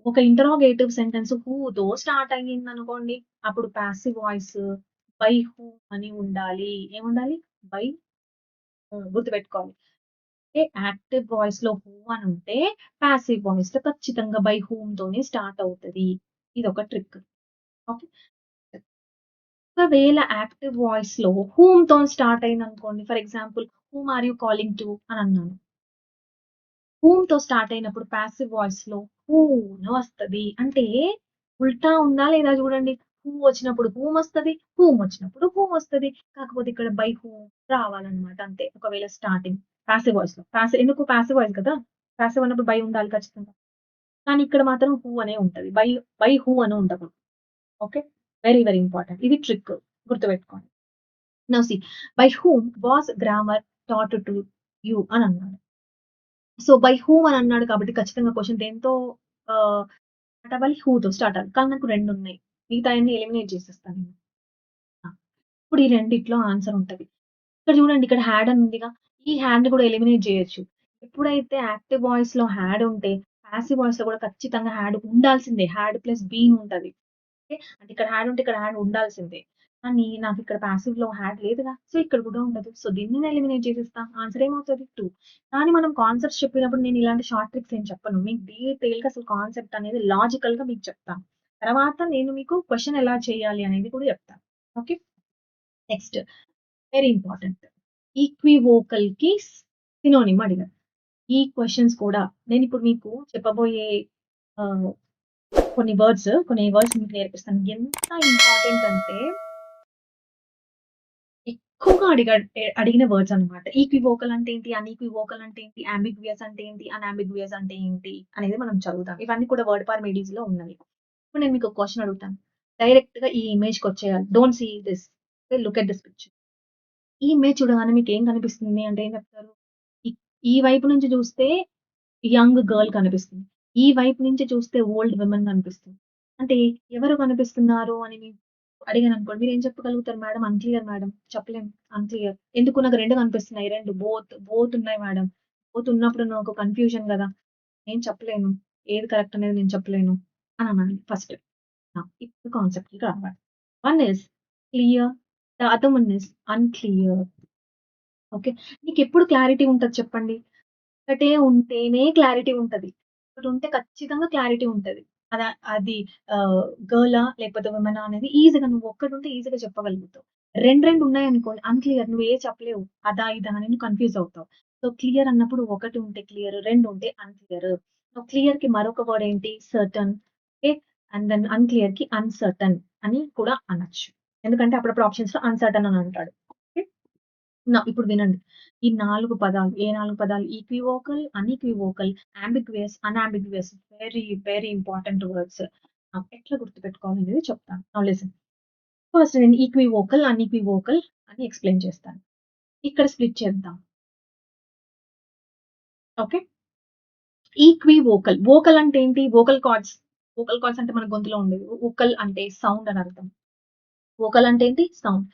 ఒక ఇంటరాగేటివ్ సెంటెన్స్ హూతో స్టార్ట్ అయ్యిందనుకోండి. అప్పుడు పాసివ్ వాయిస్ బై హూమ్ అని ఉండాలి. ఏముండాలి? బై గుర్తుపెట్టుకోవాలి. అంటే యాక్టివ్ వాయిస్‌లో హూ అని ఉంటే, పాసివ్ వాయిస్‌లో ఖచ్చితంగా బై హూమ్‌తోనే స్టార్ట్ అవుతది. ఇదొక ట్రిక్. ఓకే. ఒకవేళ యాక్టివ్ వాయిస్‌లో హూమ్‌తోని స్టార్ట్ అయిందనుకోండి. For example whom are you calling to అని అన్నాను. హూమ్‌తో స్టార్ట్ అయినప్పుడు పాసివ్ వాయిస్‌లో హూ అని వస్తది. అంటే ఉల్టా ఉందా లేదా చూడండి. హూ వచ్చినప్పుడు హూమ్ వస్తది. హూమ్ వచ్చినప్పుడు హూమ్ వస్తది. కాకపోతే ఇక్కడ బై హూమ్ రావాలన్నమాట అంతే. ఒకవేళ స్టార్టింగ్ పాసివ్ వాయిస్‌లో. ఎందుకు పాసివ్ వాయిస్ కదా! పాసివ్ అన్నప్పుడు బై ఉండాలి ఖచ్చితంగా. కానీ ఇక్కడ మాత్రం హూ అనే ఉంటది. బై హూ అని ఉండకూడదు. ఓకే. Very very important. ఇది ట్రిక్ గుర్తుపెట్టుకోండి. Now see by whom was grammar taught to you అని అన్నాడు. సో, బై హూమ్ అని అన్నాడు కాబట్టి ఖచ్చితంగా క్వెషన్ దేనితో ఆహ్, స్టార్ట్ అవ్వాలి? హూతో స్టార్ట్ అవ్వాలి. కానీ నాకు 2 ఉన్నాయి. మిగతాయన్ని ఎలిమినేట్ చేసేస్తా నేను. ఆ! ఇప్పుడు ఈ రెండిట్లో ఆన్సర్ ఉంటది. ఇక్కడ చూడండి ఇక్కడ హాడ్ అని ఉందిగా. ఈ హాడ్‌ని కూడా ఎలిమినేట్ చేయొచ్చు. ఎప్పుడైతే యాక్టివ్ వాయిస్‌లో హాడ్ ఉంటే, పాసివ్ వాయిస్‌లో కూడా ఖచ్చితంగా హాడ్ ఉండాల్సిందే. హాడ్ ప్లస్ బీన్ ఉంటది. ఓకే. అంటే ఇక్కడ హాడ్ ఉంటే ఇక్కడ హాడ్ ఉండాల్సిందే. కానీ నాకిక్కడ పాసివ్‌లో హాడ్ లేదుగా. సో, ఇక్కడ కూడా ఉండదు. సో, దీన్ని నేను ఎలిమినేట్ చేసేస్తా. ఆన్సర్ ఏమవుతది? 2. కానీ మనం కాన్సెప్ట్స్ చెప్పినప్పుడు నేను ఇలాంటి షార్ట్ ట్రిక్స్ ఏం చెప్పను. మీకు డీటెయిల్‌గా అసలు కాన్సెప్ట్ అనేది లాజికల్‌గా మీకు చెప్తాను. తర్వాత నేను మీకు క్వెషన్ ఎలా చేయాలి అనేది కూడా చెప్తాను. ఓకే. Next very important. ఈక్వివోకల్‌కి సినోనిమ్ అడిగారు. ఈ క్వెషన్స్ కూడా నేనిప్పుడు మీకు చెప్పబోయే ఆహ్, కొన్ని వర్డ్స్ మీకు నేర్పిస్తాను. ఎంత ఇంపార్టెంట్ అంటే ఎక్కువగా అడిగిన వర్డ్స్ అన్నమాట. ఈక్వివోకల్ అంటే ఏంటి? అన్‌ఈక్వివోకల్ అంటే ఏంటి? అంబిగ్వియస్ అంటే ఏంటి? అనాంబిగ్వియస్ అంటే ఏంటి? అనేది మనం చదువుతాం. ఇవన్నీ కూడా వర్డ్ పార్మేడీస్‌లో ఉన్నవి. ఇప్పుడు నేను మీకు ఒక క్వెషన్ అడుగుతాను. డైరెక్ట్‌గా ఈ ఇమేజ్‌కొచ్చేయాలి. Don't see this. Look at this picture. ఈ ఇమేజ్ చూడగానే మీకేం కనిపిస్తుంది అంటే ఏం చెప్తారు? ఈ ఈ వైపు నుంచి చూస్తే యంగ్ గర్ల్ కనిపిస్తుంది. ఈ వైపు నుంచి చూస్తే ఓల్డ్ విమెన్ కనిపిస్తుంది. అంటే ఎవరు కనిపిస్తున్నారు అని అడిగాననుకోండి మీరేం చెప్పగలుగుతారు మేడం? Unclear madam. చెప్పలేం. అన్‌క్లియర్. ఎందుకు నాకు 2 కనిపిస్తున్నాయి. 2 బోత్ ఉన్నాయి మేడం. బోత్ ఉన్నప్పుడు నాకు కన్‌ఫ్యూజన్ గదా! నేను చెప్పలేను. ఏది కరెక్ట్ అనేది నేను చెప్పలేను అని అనాలి ఫస్ట్. ఇప్పుడు కాన్సెప్ట్‌కి రావాలి. One is clear. The other one is unclear. Okay. మీకెప్పుడు క్లారిటీ ఉంటది చెప్పండి? ఒక్కటే ఉంటేనే క్లారిటీ ఉంటది. ఒకటుంటే ఖచ్చితంగా క్లారిటీ ఉంటది. అద అది గర్లా లేకపోతే వుమెనా అనేది ఈజీగా నువ్వు ఒక్కటుంటే ఈజీగా చెప్పగలుగుతావు. 2 ఉన్నాయనుకోండి అన్‌క్లియర్ నువ్వేది చెప్పలేవు. అదా? ఇదా? అని నువ్వు కన్‌ఫ్యూజ్ అవుతావు. సో, క్లియర్ అన్నప్పుడు 1 ఉంటే క్లియర్, 2 ఉంటే అన్‌క్లియర్. సో, క్లియర్‌కి మరొక వర్డ్ ఏంటి? సర్టెన్. ఓకే. అండ్ దెన్ అన్‌క్లియర్‌కి అన్‌సర్టెన్ అని కూడా అనొచ్చు. ఎందుకంటే అప్పుడప్పుడు ఆప్షన్స్‌లో అన్‌సర్టెన్ అని అంటాడు. ఓకే. ఇప్పుడు వినండి. ఈ 4 పదాలు. ఏ 4 పదాలు? Equivocal, unequivocal, ambiguous, unambiguous. Very, very important words. ఎట్లా గుర్తుపెట్టుకోవాలనేది చెప్తాను. Now listen. ఫస్ట్ నేను ఈక్వివోకల్, అన్‌ఈక్వివోకల్ అని ఎక్స్‌ప్లెయిన్ చేస్తాను. ఇక్కడ స్ప్లిట్ చేద్దాం. ఓకే. ఈక్వివోకల్. వోకల్ అంటే ఏంటి? Vocal cords. వోకల్ కార్డ్స్ అంటే మన గొంతులో ఉండేవి. వోకల్ అంటే సౌండ్ అని అర్థం. వోకల్ అంటే ఏంటి? సౌండ్.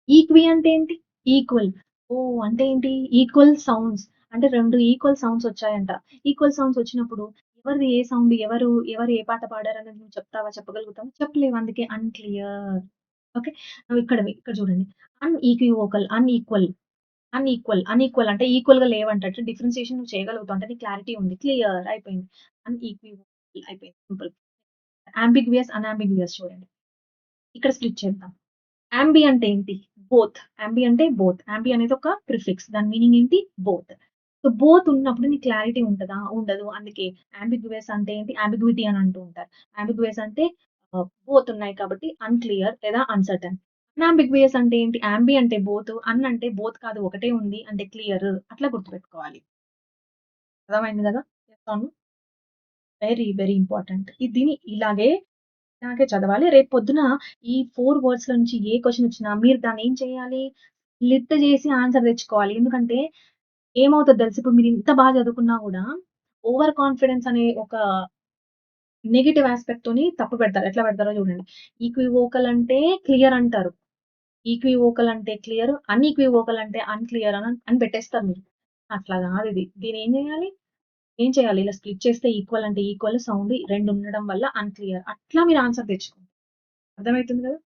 ఈక్వి అంటే ఏంటి? ఈక్వల్. ఓహ్! అంటే ఏంటి? Equal sounds. అంటే 2 ఈక్వల్ సౌండ్స్ వచ్చాయంట. ఈక్వల్ సౌండ్స్ వచ్చినప్పుడు ఎవరిది ఏ సౌండ్, ఎవరు ఏ పాట పాడారనేది నువ్వు చెప్తావా? చెప్పగలుగుతావా? చెప్పలేవు. అందుకే అన్‌క్లియర్. ఓకే. ఇక్కడ చూడండి. అన్‌ఈక్వల్ అంటే ఈక్వల్‌గా లేవంట. అంటే డిఫరెన్షియేషన్ నువ్వు చేయగలుగుతావు. అంటే నీకు క్లారిటీ ఉంది. క్లియర్ అయిపోయింది. అన్‌ఈక్వివోకల్ అయిపోయింది. సింపుల్. యాంబిగ్వియస్, అనాంబిగ్వియస్ చూడండి. ఇక్కడ స్ప్లిట్ చేద్దాం. యాంబి అంటే ఏంటి? బోత్. యాంబి అంటే బోత్. యాంబి అనేది ఒక ప్రిఫిక్స్. దాని మీనింగ్ ఏంటి? బోత్. సో, బోత్ ఉన్నప్పుడు నీకు క్లారిటీ ఉంటదా? ఉండదు. అందుకే యాంబిగ్వియస్ అంటే ఏంటి? యాంబిగ్విటీ అని అంటూ ఉంటారు. యాంబిగ్వియస్ అంటే బోత్ ఉన్నాయి కాబట్టి అన్‌క్లియర్ లేదా అన్‌సర్టెన్. అనాంబిగ్వియస్ అంటే ఏంటి? యాంబి అంటే బోత్. అంటే బోత్ కాదు ఒకటే ఉంది అంటే క్లియర్. అట్లా గుర్తుపెట్టుకోవాలి. అర్థమైంది గదా? చెప్తాను. Very, very important. దీన్ని ఇలాగే చదవాలి. రేపు పొద్దున ఈ 4 వర్డ్స్‌లో నుంచి ఏ క్వెషన్ వచ్చినా మీరు దాన్నేం చేయాలి? స్ప్లిట్ చేసి ఆన్సర్ తెచ్చుకోవాలి. ఎందుకంటే ఏమవుతదో తెలుసా? ఇప్పుడు మీరు ఇంత బాగా చదువుకున్నా గూడా ఓవర్ కాన్ఫిడెన్స్ అనే ఒక నెగెటివ్ యాస్పెక్ట్‌తోని తప్పు పెడతారు. ఎట్లా పెడతారో చూడండి. ఈక్వివోకల్ అంటే క్లియర్ అంటారు. ఈక్వివోకల్ అంటే క్లియర్, అన్‌ఈక్వివోకల్ అంటే అన్‌క్లియర్ అని పెట్టేస్తారు మీరు. అట్లా గాదిది. ఏం చేయాలి? ఇలా స్ప్లిట్ చేస్తే ఈక్వల్ అంటే ఈక్వల్, సౌండ్ 2 ఉండడం వల్ల అన్‌క్లియర్. అట్లా మీరు ఆన్సర్ తెచ్చుకోండి. అర్థమైతుంది గదా!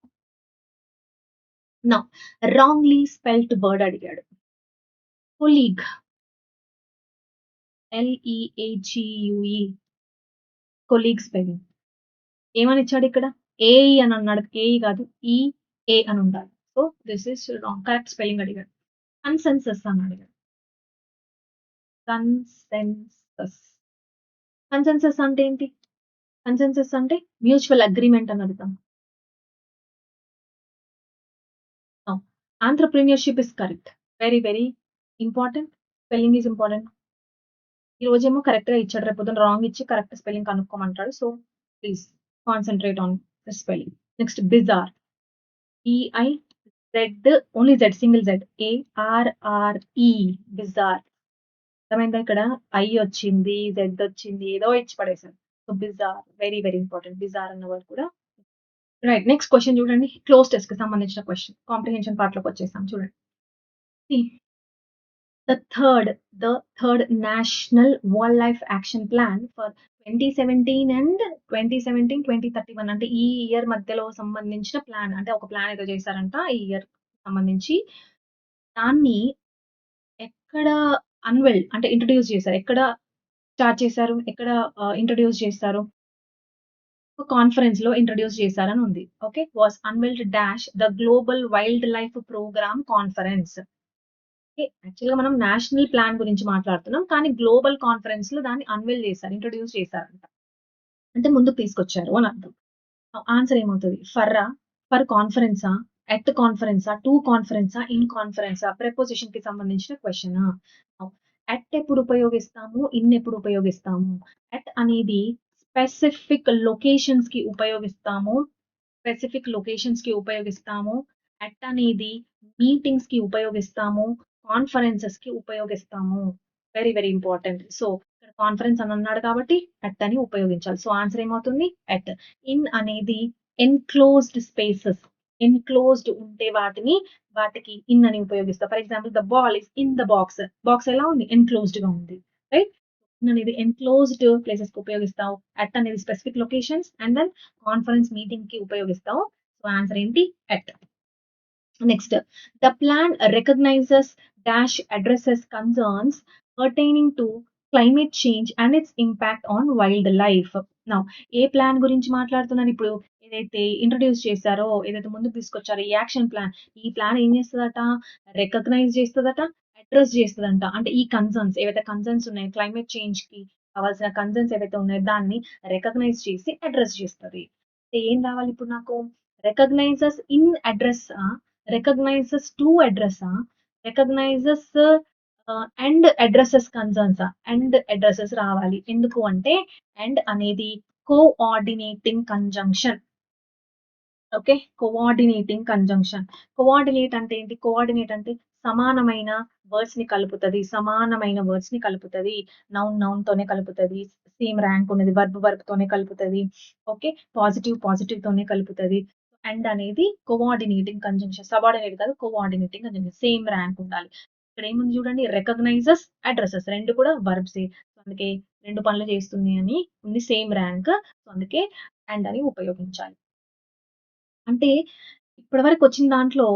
నౌ రాంగ్‌లీ స్పెల్డ్ వర్డ్ అడిగాడు. కొలీగ్. ఎల్‌ఈఏజీయూఈ. Colleague spelling. ఏమనిచ్చాడిక్కడ? ఏఈ అని అన్నాడు. ఏఈ కాదు. ఈఏ అని ఉండాలి. So, this is wrong. Correct spelling అడిగాడు. కన్సెన్సస్ అని అడిగాడు. కన్సెన్సస్. కన్సెన్సస్ అంటే ఏంటి? కన్సెన్సస్ అంటే మ్యూచువల్ అగ్రీమెంట్ అని అర్థం. Now entrepreneurship is correct. Very, very important. Spelling is important. ఈరోజేమో కరెక్ట్‌గా ఇచ్చాడు. రేపొద్దున రాంగ్ ఇచ్చి కరెక్ట్ స్పెల్లింగ్ కనుక్కోమంటాడు. So, please concentrate on the spelling. Next bizarre. B I Z only Z single Z. A R R E bizarre. అర్థమైందా ఇక్కడ? ఐ వచ్చింది, జెడ్ వచ్చింది. ఏదో ఇచ్చి పడేసారు. So, bizarre very, very important. Bizarre అన్న వర్డ్ కూడా రైట్. నెక్స్ట్ క్వెషన్ చూడండి. క్లోజ్ టెస్ట్‌కి సంబంధించిన క్వెషన్. కాంప్రిహెన్షన్ పార్ట్‌లోకొచ్చేసాం చూడండి. See the third the third National Wildlife Action Plan for 2017 and 2031 అంటే ఈ ఇయర్ మధ్యలో సంబంధించిన ప్లాన్. అంటే ఒక ప్లాన్ ఏదో చేశారంట ఈ ఇయర్ సంబంధించి. దాన్ని ఎక్కడ అంటే ఇంట్రొడ్యూస్ చేశారు. ఎక్కడ స్టార్ట్ చేశారు? ఎక్కడ ఇంట్రొడ్యూస్ చేశారు? ఒక కాన్ఫరెన్స్‌లో ఇంట్రొడ్యూస్ చేశారని ఉంది. Okay. Was unveiled dash the global wild life programme conference. యాక్చువల్‌గా మనం నేషనల్ ప్లాన్ గురించి మాట్లాడుతున్నాం. కానీ గ్లోబల్ కాన్ఫరెన్స్‌లో దాన్ని అన్‌వీల్ చేశారు. ఇంట్రొడ్యూస్ చేశారంట. అంటే ముందుకు తీసుకొచ్చారు అని అర్థం. ఆన్సర్ ఏమవుతది? ఫర్ కాన్ఫరెన్సా? ఎట్ కాన్ఫరెన్సా? టు కాన్ఫరెన్సా? ఇన్ కాన్ఫరెన్సా? ప్రిపోజిషన్‌కి సంబంధించిన క్వెషనా? ఎట్ ఎప్పుడు ఉపయోగిస్తాము? ఇన్ ఎప్పుడు ఉపయోగిస్తాము? ఎట్ అనేది స్పెసిఫిక్ లొకేషన్స్‌కి ఉపయోగిస్తాము. స్పెసిఫిక్ లొకేషన్స్‌కి ఉపయోగిస్తాము. ఎట్ అనేది మీటింగ్స్‌కి ఉపయోగిస్తాము. కాన్ఫరెన్సెస్‌కి ఉపయోగిస్తాము. Very, very important. సో, ఇక్కడ కాన్ఫరెన్స్ అని అన్నాడు కాబట్టి ఎట్ అని ఉపయోగించాలి. సో, ఆన్సర్ ఏమవుతుంది? ఎట్. ఇన్ అనేది ఎన్‌క్లోజ్డ్ స్పేసెస్. ఎన్‌క్లోజ్డ్ ఉంటే వాటికి ఇన్ అని ఉపయోగిస్తా. For example the ball is in the box. Box ఎలా ఉంది? ఎన్‌క్లోజ్డ్‌గా ఉంది. రైట్? ఇన్ అనేది ఎన్‌క్లోజ్డ్ ప్లేసెస్‌కి ఉపయోగిస్తావు. అట్ అనేది specific locations and then conference మీటింగ్‌కి ఉపయోగిస్తావు. సో, ఆన్సర్ ఏంటి? At. Next, the plan recognises dash addresses concerns pertaining to climate change and it's impact on wild life. Now A plan గురించి మాట్లాడుతున్నారు ఇప్పుడు? ఏదైతే ఇంట్రొడ్యూస్ చేశారో, ఏదైతే ముందుకు తీసుకొచ్చారో ఈ యాక్షన్ ప్లాన్. ఈ ప్లాన్ ఏం చేస్తదట? రికగ్నైజ్ చేస్తదట, అడ్రెస్ చేస్తదంట. అంటే ఈ కన్సర్న్స్ ఏవైతే కన్సర్న్స్ ఉన్నాయో క్లైమేట్ చేంజ్‌కి కావాల్సిన కన్సర్న్స్ ఏవైతే ఉన్నాయో దాన్ని రికగ్నైజ్ చేసి అడ్రెస్ చేస్తది. అంటే ఏం రావాలి ఇప్పుడు నాకు? రికగ్నైజెస్ ఇన్ అడ్రెస్సా? రికగ్నైజెస్ టు అడ్రెస్సా? రికగ్నైజెస్ అండ్ అడ్రెసెస్ కన్సర్న్సా? అండ్ అడ్రెసెస్ రావాలి. ఎందుకు అంటే అండ్ అనేది coordinating conjunction. Okay. Coordinating conjunction. Coordinate అంటే ఏంటి? కోఆర్డినేట్ అంటే సమానమైన వర్డ్స్‌ని కలుపుతది. సమానమైన వర్డ్స్‌ని కలుపుతది. నౌన్‌తోనే కలుపుతది. సేమ్ ర్యాంక్ ఉన్నది. వర్బ్‌తోనే కలుపుతది. ఓకే. పాజిటివ్‌తోనే కలుపుతది. అండ్ అనేది కోఆర్డినేటింగ్ కంజంక్షన్. సబార్డినేట్ కాదు. Coordinating conjunction. సేమ్ ర్యాంక్ ఉండాలి. ఇక్కడ ఏముంది చూడండి. రికగ్నైజెస్, అడ్రెసెస్ 2 కూడా వర్బ్సే. సో, అందుకే 2 పనులు చేస్తుంది అని ఉంది. Same rank. సో, అందుకే అండ్ అని ఉపయోగించాలి. అంటే ఇప్పటివరకొచ్చిన దాంట్లో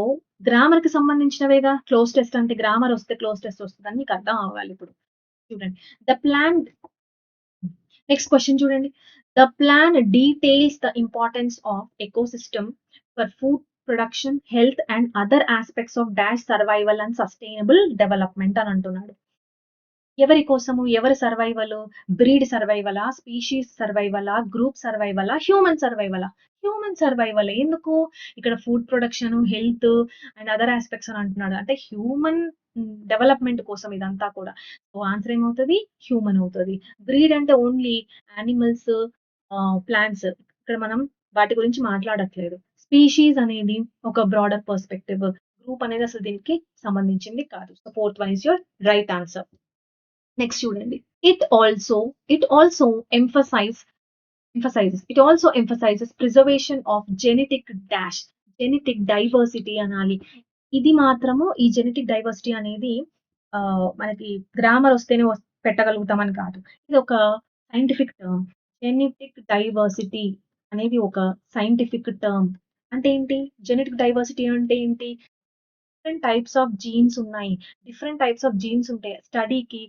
గ్రామర్‌కి సంబంధించినవేగా. క్లోజ్ టెస్ట్ అంటే గ్రామర్ వస్తే క్లోజ్ టెస్ట్ వస్తదని మీకు అర్థం అవ్వాలిప్పుడు. చూడండి. ద ప్లాన్ నెక్స్ట్ క్వెషన్ చూడండి. The plan details the importance of ecosystem for food production, health and other aspects of dash survival and sustainable development అని అంటున్నాడు. ఎవరి కోసము? ఎవరి సర్వైవలు? బ్రీడ్ సర్వైవలా? స్పీషీస్ సర్వైవలా? గ్రూప్ సర్వైవలా? హ్యూమన్ సర్వైవలా? హ్యూమన్ సర్వైవలే. ఎందుకు? ఇక్కడ food production, health and other aspects అని అంటున్నాడు. అంటే హ్యూమన్ డెవలప్‌మెంట్ కోసం ఇదంతా కూడా. సో, ఆన్సర్ ఏమవుతది? హ్యూమన్ అవుతది. బ్రీడ్ అంటే ఓన్లీ యానిమల్స్, ప్లాంట్స్. ఇక్కడ మనం వాటి గురించి మాట్లాడట్లేదు. స్పీషీస్ అనేది ఒక బ్రాడర్ పర్స్పెక్టివ్. గ్రూప్ అనేది అసలు దీనికి సంబంధించింది కాదు. So, fourth one is your right answer. Next చూడండి. It also it also emphasise it also emphasises preservation of genetic diversity అనాలి. ఇది మాత్రము ఈ జెనెటిక్ డైవర్సిటీ అనేది మనకి గ్రామర్ వస్తేనే పెట్టగలుగుతామని కాదు. ఇది ఒక సైంటిఫిక్ టర్మ్. జెనెటిక్ డైవర్సిటీ అనేది ఒక సైంటిఫిక్ టర్మ్. అంటే ఏంటి? జెనెటిక్ డైవర్సిటీ అంటే ఏంటి? డిఫరెంట్ టైప్స్ ఆఫ్ జీన్స్ ఉన్నాయి. డిఫరెంట్ టైప్స్ ఆఫ్ జీన్స్ ఉంటాయి. స్టడీకి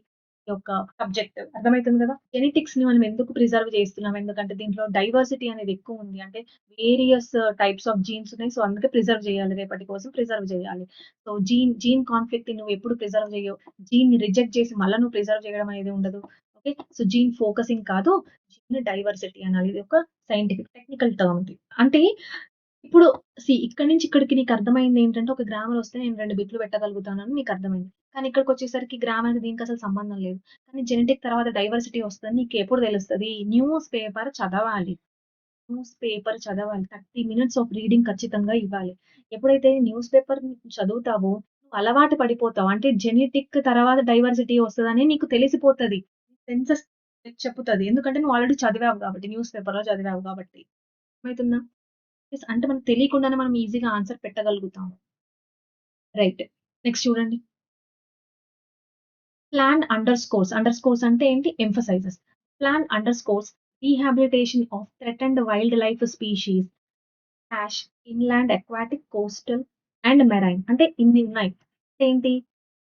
యొక్క సబ్జెక్ట్ అర్థమైతుంది గదా! జెనెటిక్స్‌ని మనం ఎందుకు ప్రిజర్వ్ చేస్తున్నాం? ఎందుకంటే దీంట్లో డైవర్సిటీ అనేది ఎక్కువుంది. అంటే వేరియస్ టైప్స్ ఆఫ్ జీన్స్ ఉన్నాయి. సో, అందుకే ప్రిజర్వ్ చేయాలి. రేపటి కోసం ప్రిజర్వ్ చేయాలి. సో, జీన్ కాన్‌ఫ్లిక్ట్‌ని నువ్వు ఎప్పుడు ప్రిజర్వ్ చేయవు. జీన్‌ని రిజెక్ట్ చేసి మళ్ళా నువ్వు ప్రిజర్వ్ చేయడం అనేది ఉండదు. ఓకే. సో, జీన్ ఫోకసింగ్ కాదు. జీన్ డైవర్సిటీ అనాలి. ఇది ఒక సైంటిఫిక్ టెక్నికల్ టర్మ్ ఇది. అంటే ఇప్పుడు ఇక్కడి నుంచి ఇక్కడికి నీకర్థమైందేంటంటే, ఒక గ్రామర్ వస్తే నేను 2 బిట్లు పెట్టగలుగుతానని నీకర్థమైంది. కానీ ఇక్కడికొచ్చేసరికి గ్రామర్‌కి దీనికసలు సంబంధం లేదు. కానీ జెనెటిక్ తర్వాత డైవర్సిటీ వస్తదని నీకెప్పుడు తెలుస్తది? న్యూస్ పేపర్ చదవాలి. న్యూస్ పేపర్ చదవాలి. 30 మినిట్స్ ఆఫ్ రీడింగ్ ఖచ్చితంగా ఇవ్వాలి. ఎప్పుడైతే న్యూస్ పేపర్ చదువుతావో, నువ్వు అలవాటు పడిపోతావు. అంటే జెనెటిక్ తర్వాత డైవర్సిటీ వస్తదని నీకు తెలిసిపోతది. సెన్సస్ చెప్పుతది. ఎందుకంటే నువ్వు ఆల్రెడీ చదివావు కాబట్టి. న్యూస్ పేపర్‌లో చదివావు కాబట్టి. అర్థమైతుందా? యెస్. అంటే మనకు తెలియకుండానే మనం ఈజీగా ఆన్సర్ పెట్టగలుగుతాము. రైట్. నెక్స్ట్ చూడండి. అండర్ స్కోర్స్ అంటే ఏంటి? Emphasises. Plan underscores rehabilitation of threatened wildlife species dash inland, aquatic, coastal and marine. అంటే ఇన్ని ఉన్నాయి. అంటే ఏంటి?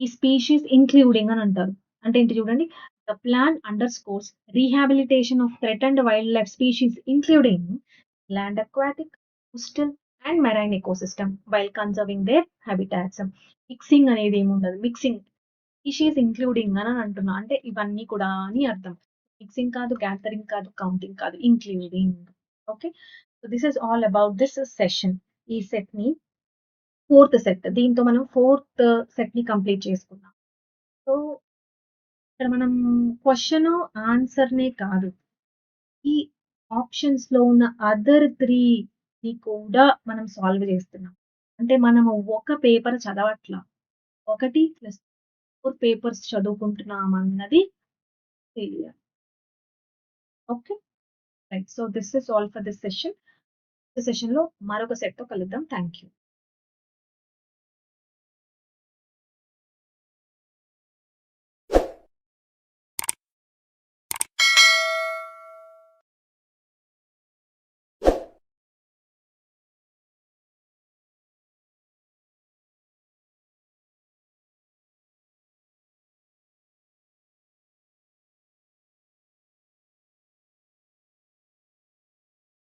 ఈ స్పీషీస్ ఇంక్లూడింగ్ అని అంటారు. అంటే ఏంటి చూడండి. The plan underscores rehabilitation of threatened wildlife species including land, aquatic, coastal and marine ecosystem while conserving their habitats. Mixing అనేది ఏముండదు. మిక్సింగ్ స్పీషీస్ ఇంక్లూడింగ్ అని అంటున్నా. అంటే ఇవన్నీ కూడా అని అర్థం. మిక్సింగ్ కాదు, గ్యాదరింగ్ కాదు, కౌంటింగ్ కాదు, including. Okay. So this is all about this session. ఈ సెట్‌ని ఫోర్త్ సెట్. దీంతో మనం ఫోర్త్ సెట్‌ని కంప్లీట్ చేసుకున్నాం. సో ఇక్కడ మనం క్వెషన్ ఆన్సర్‌నే కాదు. ఈ ఆప్షన్స్‌లో ఉన్న అదర్ 3ని కూడా మనం సాల్వ్ చేస్తున్నాం. అంటే మనము ఒక పేపర్ చదవట్ల. 1+4 పేపర్స్ చదువుకుంటున్నామన్నది తెలియాలి. Okay. Right. So this is all for this session. ఈ సెషన్‌లో మరొక సెట్‌తో కలుద్దాం. Thank you.